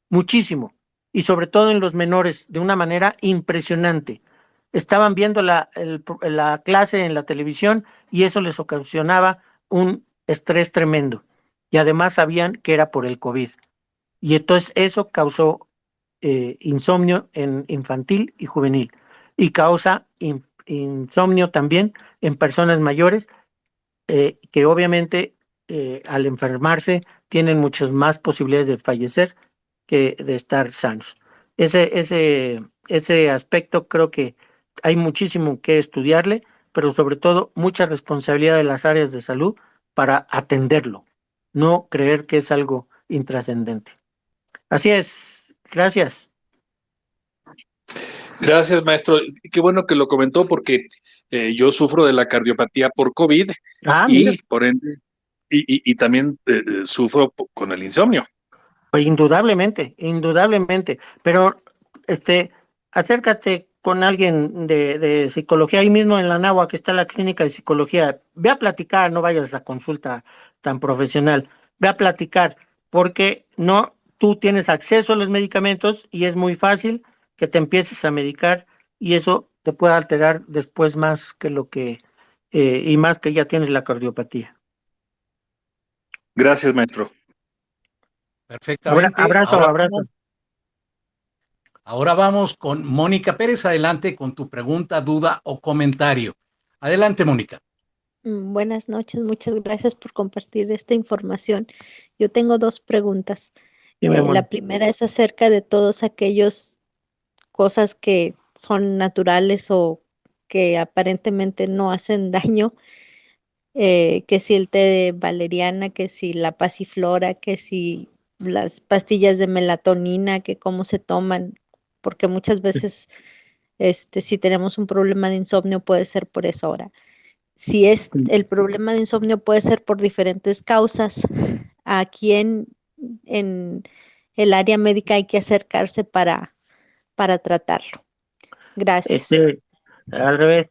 muchísimo. Y sobre todo en los menores, de una manera impresionante. Estaban viendo la clase en la televisión y eso les ocasionaba un estrés tremendo. Y además sabían que era por el COVID. Y entonces eso causó insomnio en infantil y juvenil. Y causa insomnio también en personas mayores que obviamente al enfermarse tienen muchas más posibilidades de fallecer que de estar sanos. Ese aspecto creo que hay muchísimo que estudiarle, pero sobre todo mucha responsabilidad de las áreas de salud para atenderlo, no creer que es algo intrascendente. Así es, gracias. Gracias, maestro. Qué bueno que lo comentó porque yo sufro de la cardiopatía por COVID Mira. y por ende, y también sufro con el insomnio. Pues indudablemente, indudablemente, pero acércate con alguien de psicología, ahí mismo en la Nahua que está la clínica de psicología, ve a platicar, no vayas a consulta tan profesional, ve a platicar, porque no, tú tienes acceso a los medicamentos y es muy fácil que te empieces a medicar y eso te puede alterar después más que y más que ya tienes la cardiopatía. Gracias, maestro. Perfectamente. Abrazo. Ahora vamos con Mónica Pérez. Adelante con tu pregunta, duda o comentario. Adelante, Mónica. Buenas noches, muchas gracias por compartir esta información. Yo tengo dos preguntas. La primera es acerca de todos aquellos cosas que son naturales o que aparentemente no hacen daño, que si el té de valeriana, que si la pasiflora, que si las pastillas de melatonina, que cómo se toman, porque muchas veces si tenemos un problema de insomnio puede ser por eso. Ahora, si el problema de insomnio puede ser por diferentes causas, ¿a quién en el área médica hay que acercarse para tratarlo? Gracias. Al revés,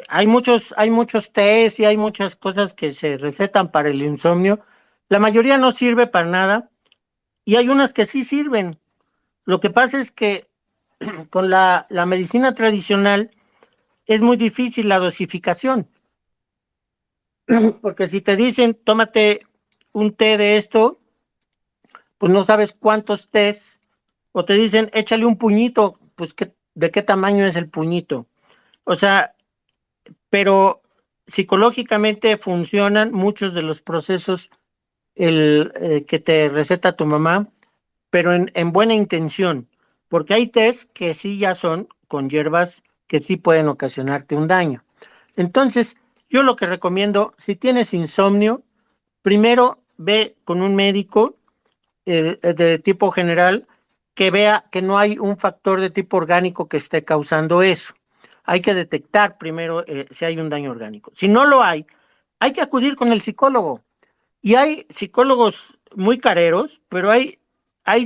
hay muchos tés y hay muchas cosas que se recetan para el insomnio. La mayoría no sirve para nada y hay unas que sí sirven. Lo que pasa es que con la medicina tradicional es muy difícil la dosificación. Porque si te dicen, tómate un té de esto, pues no sabes cuántos tés, o te dicen, échale un puñito, pues ¿de qué tamaño es el puñito? O sea, pero psicológicamente funcionan muchos de los procesos que te receta tu mamá, pero en buena intención, porque hay tés que sí ya son con hierbas que sí pueden ocasionarte un daño. Entonces, yo lo que recomiendo, si tienes insomnio, primero ve con un médico de tipo general que vea que no hay un factor de tipo orgánico que esté causando eso. Hay que detectar primero si hay un daño orgánico. Si no lo hay que acudir con el psicólogo. Y hay psicólogos muy careros, pero hay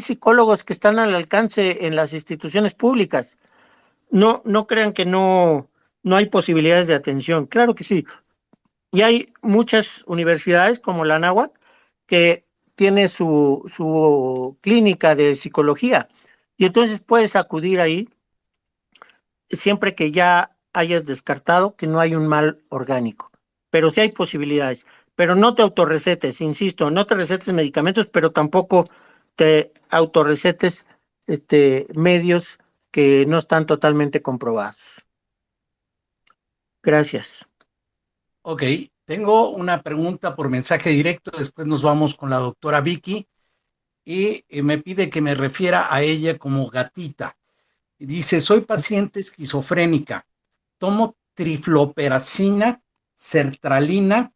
psicólogos que están al alcance en las instituciones públicas. No crean que no hay posibilidades de atención. Claro que sí. Y hay muchas universidades como la Anáhuac que tiene su clínica de psicología. Y entonces puedes acudir ahí siempre que ya hayas descartado que no hay un mal orgánico. Pero sí hay posibilidades. Pero no te autorrecetes, insisto, no te recetes medicamentos, pero tampoco te autorrecetes medios que no están totalmente comprobados. Gracias. Ok, tengo una pregunta por mensaje directo, después nos vamos con la doctora Vicky y me pide que me refiera a ella como gatita. Dice, soy paciente esquizofrénica, tomo trifluoperacina, sertralina,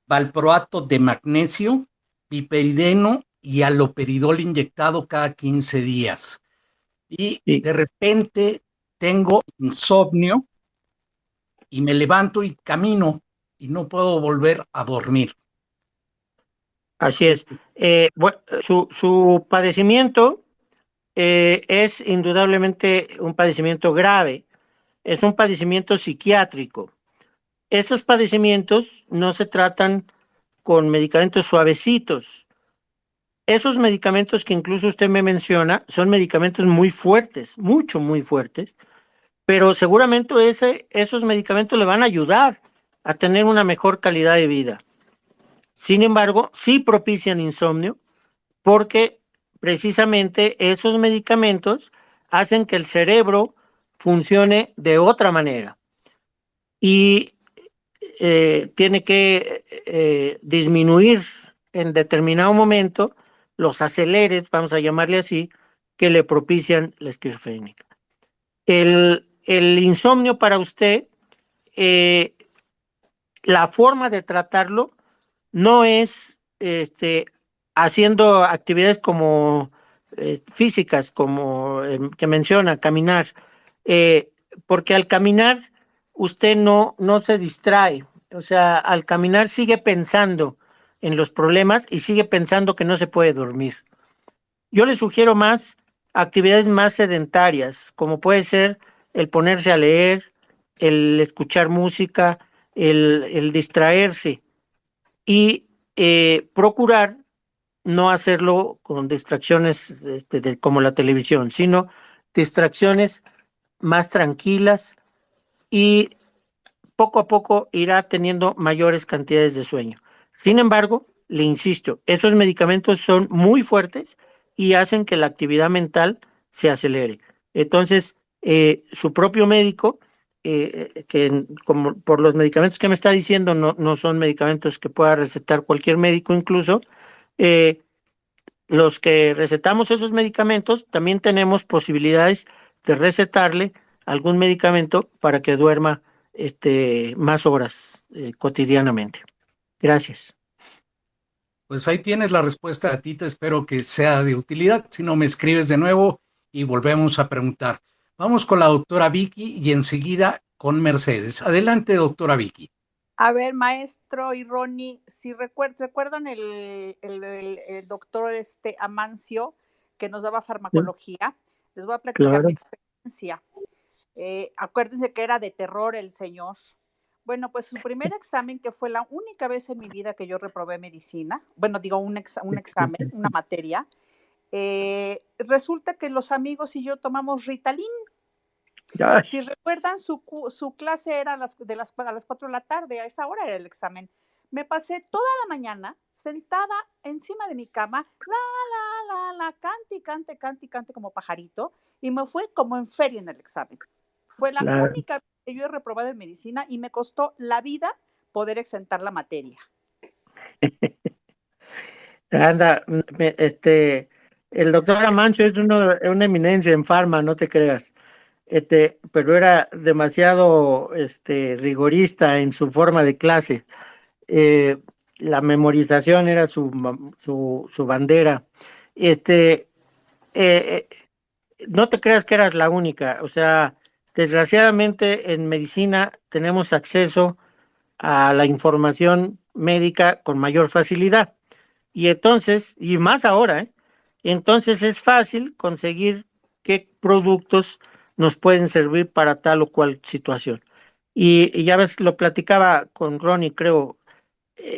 valproato de magnesio, piperideno y haloperidol inyectado cada 15 días. Y de repente tengo insomnio y me levanto y camino y no puedo volver a dormir. Así es. Bueno, su padecimiento es indudablemente un padecimiento grave, es un padecimiento psiquiátrico. Esos padecimientos no se tratan con medicamentos suavecitos. Esos medicamentos que incluso usted me menciona son medicamentos muy fuertes, muy fuertes, pero seguramente esos medicamentos le van a ayudar a tener una mejor calidad de vida. Sin embargo, sí propician insomnio porque precisamente esos medicamentos hacen que el cerebro funcione de otra manera y tiene que disminuir en determinado momento los aceleres, vamos a llamarle así, que le propician la esquizofrenia. El insomnio para usted, la forma de tratarlo no es haciendo actividades como físicas, como que menciona, caminar, porque al caminar usted no se distrae, o sea, al caminar sigue pensando en los problemas y sigue pensando que no se puede dormir. Yo le sugiero más actividades más sedentarias, como puede ser el ponerse a leer, el escuchar música, el distraerse y procurar no hacerlo con distracciones como la televisión, sino distracciones más tranquilas y poco a poco irá teniendo mayores cantidades de sueño. Sin embargo, le insisto, esos medicamentos son muy fuertes y hacen que la actividad mental se acelere. Entonces, su propio médico, que como por los medicamentos que me está diciendo, no son medicamentos que pueda recetar cualquier médico incluso, los que recetamos esos medicamentos también tenemos posibilidades de recetarle algún medicamento para que duerma más horas cotidianamente. Gracias. Pues ahí tienes la respuesta, Gatita. Espero que sea de utilidad. Si no, me escribes de nuevo y volvemos a preguntar. Vamos con la doctora Vicky y enseguida con Mercedes. Adelante, doctora Vicky. A ver, maestro y Ronnie, si recuerdan el doctor Amancio que nos daba farmacología, les voy a platicar mi experiencia. Acuérdense que era de terror el señor. Bueno, pues su primer examen, que fue la única vez en mi vida que yo reprobé medicina, bueno, digo un examen, una materia, resulta que los amigos y yo tomamos Ritalin. Si recuerdan, su clase era a las 4 de la tarde, a esa hora era el examen. Me pasé toda la mañana sentada encima de mi cama, cante como pajarito, y me fue como en feria en el examen. Fue la única vez que yo he reprobado en medicina y me costó la vida poder exentar la materia. Anda, el doctor Amancio es una eminencia en farma, no te creas. Pero era demasiado rigorista en su forma de clase. La memorización era su bandera. No te creas que eras la única. O sea, desgraciadamente en medicina tenemos acceso a la información médica con mayor facilidad. Y entonces, y más ahora, entonces es fácil conseguir qué productos nos pueden servir para tal o cual situación. Y ya ves, lo platicaba con Ronnie, creo,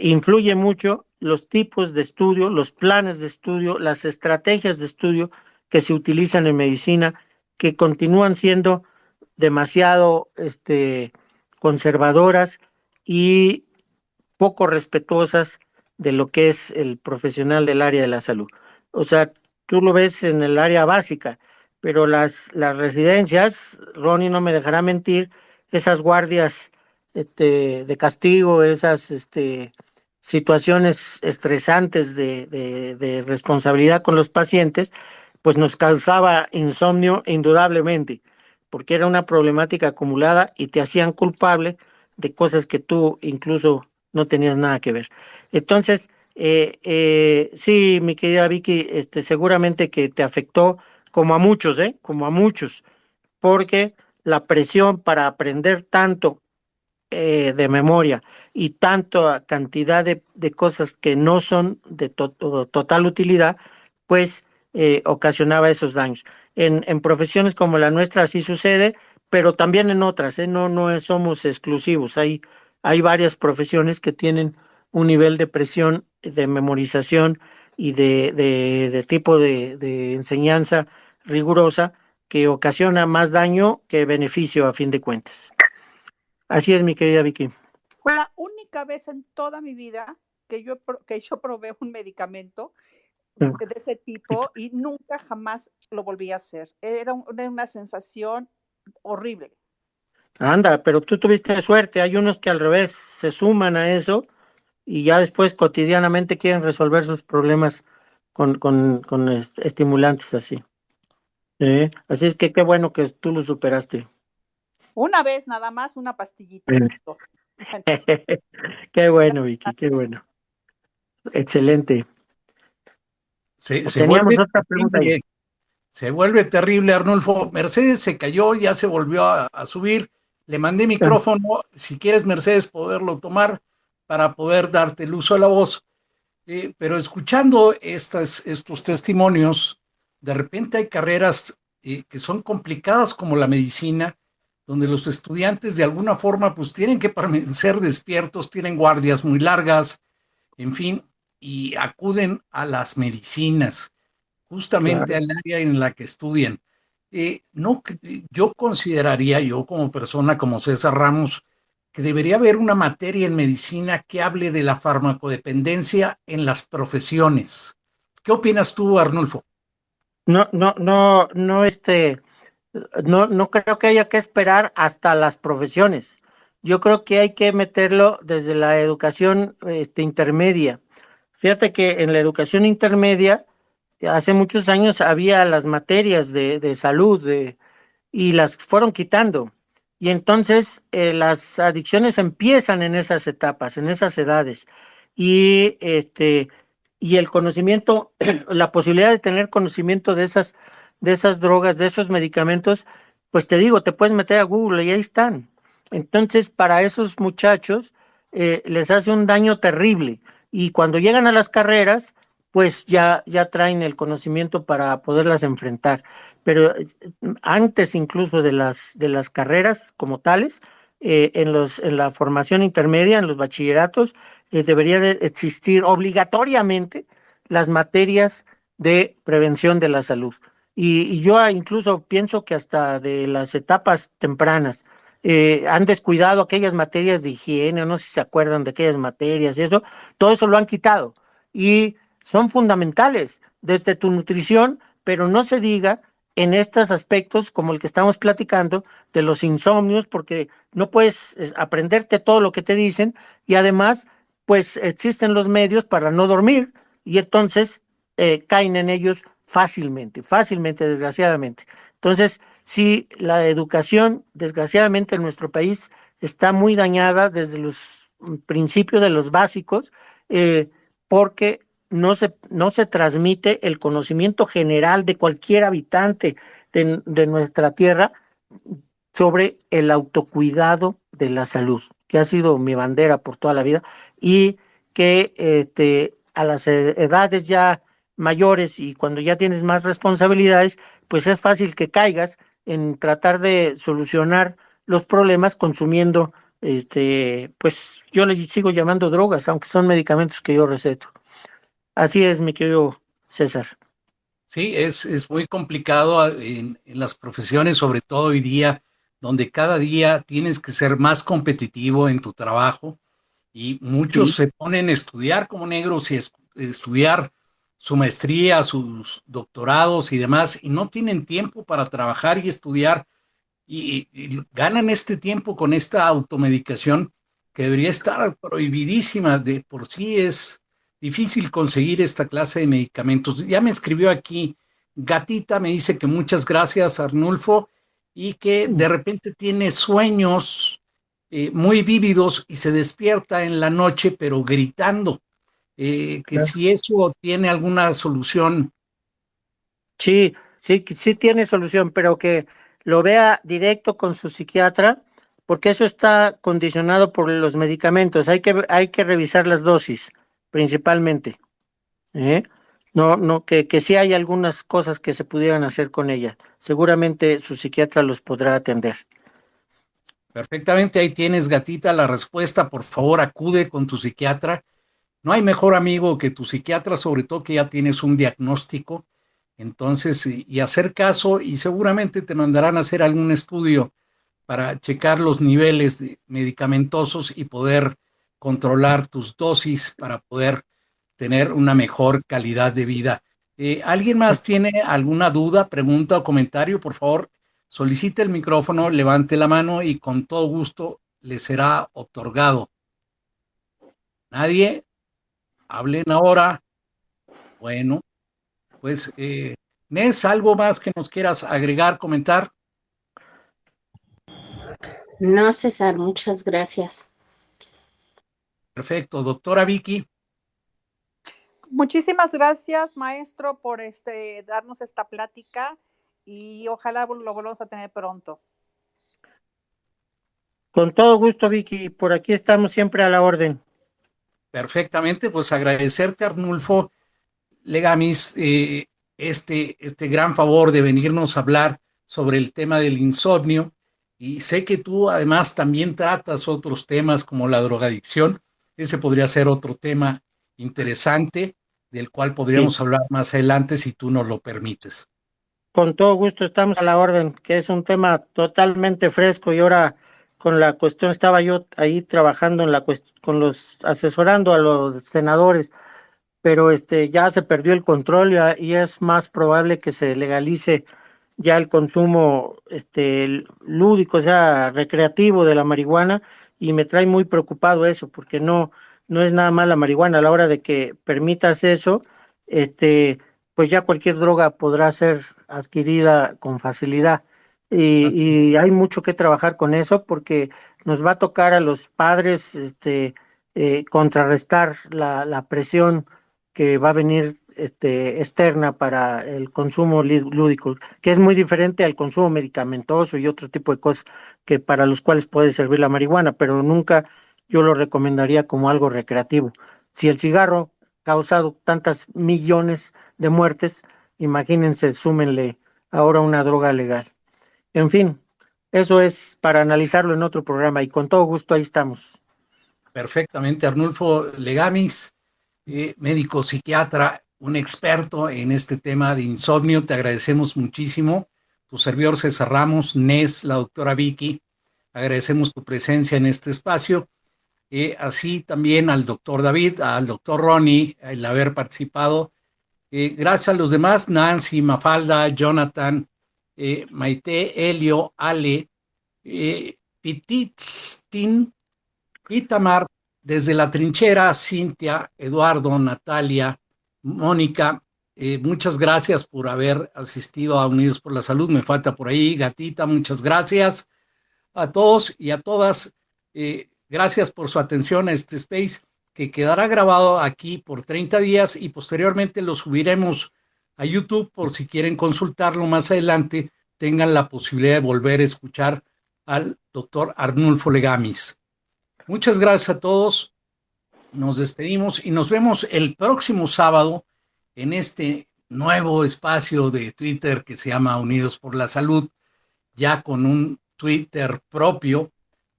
influye mucho los tipos de estudio, los planes de estudio, las estrategias de estudio que se utilizan en medicina, que continúan siendo demasiado conservadoras y poco respetuosas de lo que es el profesional del área de la salud. O sea, tú lo ves en el área básica, pero las residencias, Ronnie no me dejará mentir, esas guardias de castigo, esas situaciones estresantes de responsabilidad con los pacientes, pues nos causaba insomnio indudablemente. porque era una problemática acumulada y te hacían culpable de cosas que tú incluso no tenías nada que ver. Entonces, sí, mi querida Vicky, seguramente que te afectó como a muchos, como a muchos, porque la presión para aprender tanto de memoria y tanta cantidad de cosas que no son de total utilidad, pues ocasionaba esos daños. En profesiones como la nuestra así sucede, pero también en otras, no somos exclusivos. Hay varias profesiones que tienen un nivel de presión, de memorización y de tipo de enseñanza rigurosa que ocasiona más daño que beneficio a fin de cuentas. Así es, mi querida Vicky. Fue la única vez en toda mi vida que yo probé un medicamento de ese tipo y nunca jamás lo volví a hacer. Era una sensación horrible. Anda, pero tú tuviste suerte. Hay unos que al revés se suman a eso y ya después cotidianamente quieren resolver sus problemas con estimulantes así. Así es que qué bueno que tú lo superaste. Una vez nada más, una pastillita. Qué bueno, Vicky, qué bueno. Excelente. Teníamos otra pregunta ahí. Se vuelve terrible, Arnulfo. Mercedes se cayó, ya se volvió a subir. Le mandé micrófono. Si quieres, Mercedes, poderlo tomar para poder darte el uso de la voz. Pero escuchando estos testimonios, de repente hay carreras que son complicadas como la medicina, donde los estudiantes de alguna forma pues tienen que permanecer despiertos, tienen guardias muy largas, en fin, y acuden a las medicinas, justamente al área en la que estudian. Yo consideraría, yo como persona, como César Ramos, que debería haber una materia en medicina que hable de la farmacodependencia en las profesiones. ¿Qué opinas tú, Arnulfo? No creo que haya que esperar hasta las profesiones. Yo creo que hay que meterlo desde la educación intermedia. Fíjate que en la educación intermedia, hace muchos años había las materias de salud y las fueron quitando. Y entonces las adicciones empiezan en esas etapas, en esas edades. Y, y el conocimiento, la posibilidad de tener conocimiento de esas drogas, de esos medicamentos, pues te digo, te puedes meter a Google y ahí están. Entonces, para esos muchachos les hace un daño terrible. Y cuando llegan a las carreras, pues ya traen el conocimiento para poderlas enfrentar. Pero antes incluso de las carreras como tales, en la formación intermedia, en los bachilleratos, debería de existir obligatoriamente las materias de prevención de la salud. Y yo incluso pienso que hasta de las etapas tempranas han descuidado aquellas materias de higiene, no sé si se acuerdan de aquellas materias y eso, todo eso lo han quitado. Y son fundamentales desde tu nutrición, pero no se diga en estos aspectos como el que estamos platicando de los insomnios, porque no puedes aprenderte todo lo que te dicen y además pues existen los medios para no dormir y entonces caen en ellos fácilmente, desgraciadamente. Entonces, sí, la educación, desgraciadamente en nuestro país está muy dañada desde los principios de los básicos, porque no se transmite el conocimiento general de cualquier habitante de nuestra tierra sobre el autocuidado de la salud, que ha sido mi bandera por toda la vida, y que a las edades ya mayores y cuando ya tienes más responsabilidades, pues es fácil que caigas en tratar de solucionar los problemas consumiendo, pues yo le sigo llamando drogas, aunque son medicamentos que yo receto. Así es, mi querido César. Sí, es muy complicado en las profesiones, sobre todo hoy día, donde cada día tienes que ser más competitivo en tu trabajo y muchos se ponen a estudiar como negros y estudiar su maestría, sus doctorados y demás, y no tienen tiempo para trabajar y estudiar y ganan este tiempo con esta automedicación que debería estar prohibidísima. De por sí es difícil conseguir esta clase de medicamentos. Ya me escribió aquí Gatita, me dice que muchas gracias, Arnulfo, y que de repente tiene sueños muy vívidos y se despierta en la noche, pero gritando. Que si eso tiene alguna solución. Sí, sí tiene solución, pero que lo vea directo con su psiquiatra, porque eso está condicionado por los medicamentos. Hay que revisar las dosis, principalmente. ¿Eh? No, que sí hay algunas cosas que se pudieran hacer con ella. Seguramente su psiquiatra los podrá atender. Perfectamente, ahí tienes, gatita, la respuesta. Por favor, acude con tu psiquiatra. No hay mejor amigo que tu psiquiatra, sobre todo que ya tienes un diagnóstico. Entonces, y hacer caso, y seguramente te mandarán a hacer algún estudio para checar los niveles medicamentosos y poder controlar tus dosis para poder tener una mejor calidad de vida. ¿Alguien más tiene alguna duda, pregunta o comentario? Por favor, solicite el micrófono, levante la mano y con todo gusto le será otorgado. ¿Nadie? Hablen ahora. Bueno, pues, Nes, ¿algo más que nos quieras agregar, comentar? No, César, muchas gracias. Perfecto. Doctora Vicky. Muchísimas gracias, maestro, por darnos esta plática y ojalá lo volvamos a tener pronto. Con todo gusto, Vicky, por aquí estamos siempre a la orden. Perfectamente, pues agradecerte, Arnulfo Legamis, este gran favor de venirnos a hablar sobre el tema del insomnio, y sé que tú además también tratas otros temas como la drogadicción. Ese podría ser otro tema interesante del cual podríamos hablar más adelante si tú nos lo permites. Con todo gusto estamos a la orden, que es un tema totalmente fresco, y ahora con la cuestión estaba yo ahí trabajando en asesorando a los senadores, pero ya se perdió el control y es más probable que se legalice ya el consumo lúdico, o sea, recreativo de la marihuana, y me trae muy preocupado eso, porque no es nada más la marihuana. A la hora de que permitas eso, pues ya cualquier droga podrá ser adquirida con facilidad. Y hay mucho que trabajar con eso, porque nos va a tocar a los padres contrarrestar la presión que va a venir externa para el consumo lúdico, que es muy diferente al consumo medicamentoso y otro tipo de cosas que para los cuales puede servir la marihuana, pero nunca yo lo recomendaría como algo recreativo. Si el cigarro ha causado tantas millones de muertes, imagínense, súmenle ahora una droga legal. En fin, eso es para analizarlo en otro programa, y con todo gusto ahí estamos. Perfectamente, Arnulfo Legamis, médico psiquiatra, un experto en este tema de insomnio. Te agradecemos muchísimo. Tu servidor César Ramos, Nes, la doctora Vicky, agradecemos tu presencia en este espacio. Así también al doctor David, al doctor Ronnie, el haber participado. Gracias a los demás, Nancy, Mafalda, Jonathan, Maite, Helio, Ale, Pititztin, Itamar, desde la trinchera, Cintia, Eduardo, Natalia, Mónica, muchas gracias por haber asistido a Unidos por la Salud. Me falta por ahí, Gatita, muchas gracias a todos y a todas. Gracias por su atención a este space, que quedará grabado aquí por 30 días y posteriormente lo subiremos a YouTube por si quieren consultarlo más adelante, tengan la posibilidad de volver a escuchar al doctor Arnulfo Legamis. Muchas gracias a todos. Nos despedimos y nos vemos el próximo sábado en este nuevo espacio de Twitter que se llama Unidos por la Salud, ya con un Twitter propio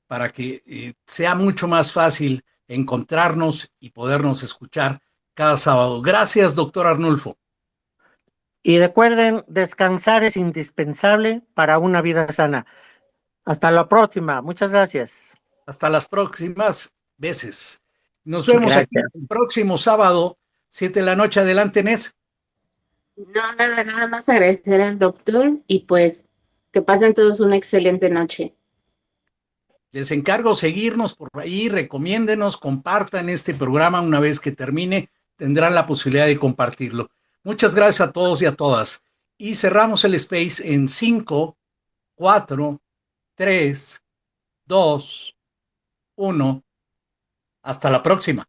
para que sea mucho más fácil encontrarnos y podernos escuchar cada sábado. Gracias, doctor Arnulfo. Y recuerden, descansar es indispensable para una vida sana. Hasta la próxima. Muchas gracias. Hasta las próximas veces. Nos vemos aquí el próximo sábado, 7 de la noche. Adelante, Nes. No, nada más agradecer al doctor y pues que pasen todos una excelente noche. Les encargo seguirnos por ahí, recomiéndenos, compartan este programa. Una vez que termine, tendrán la posibilidad de compartirlo. Muchas gracias a todos y a todas. Y cerramos el space en 5, 4, 3, 2, 1. Hasta la próxima.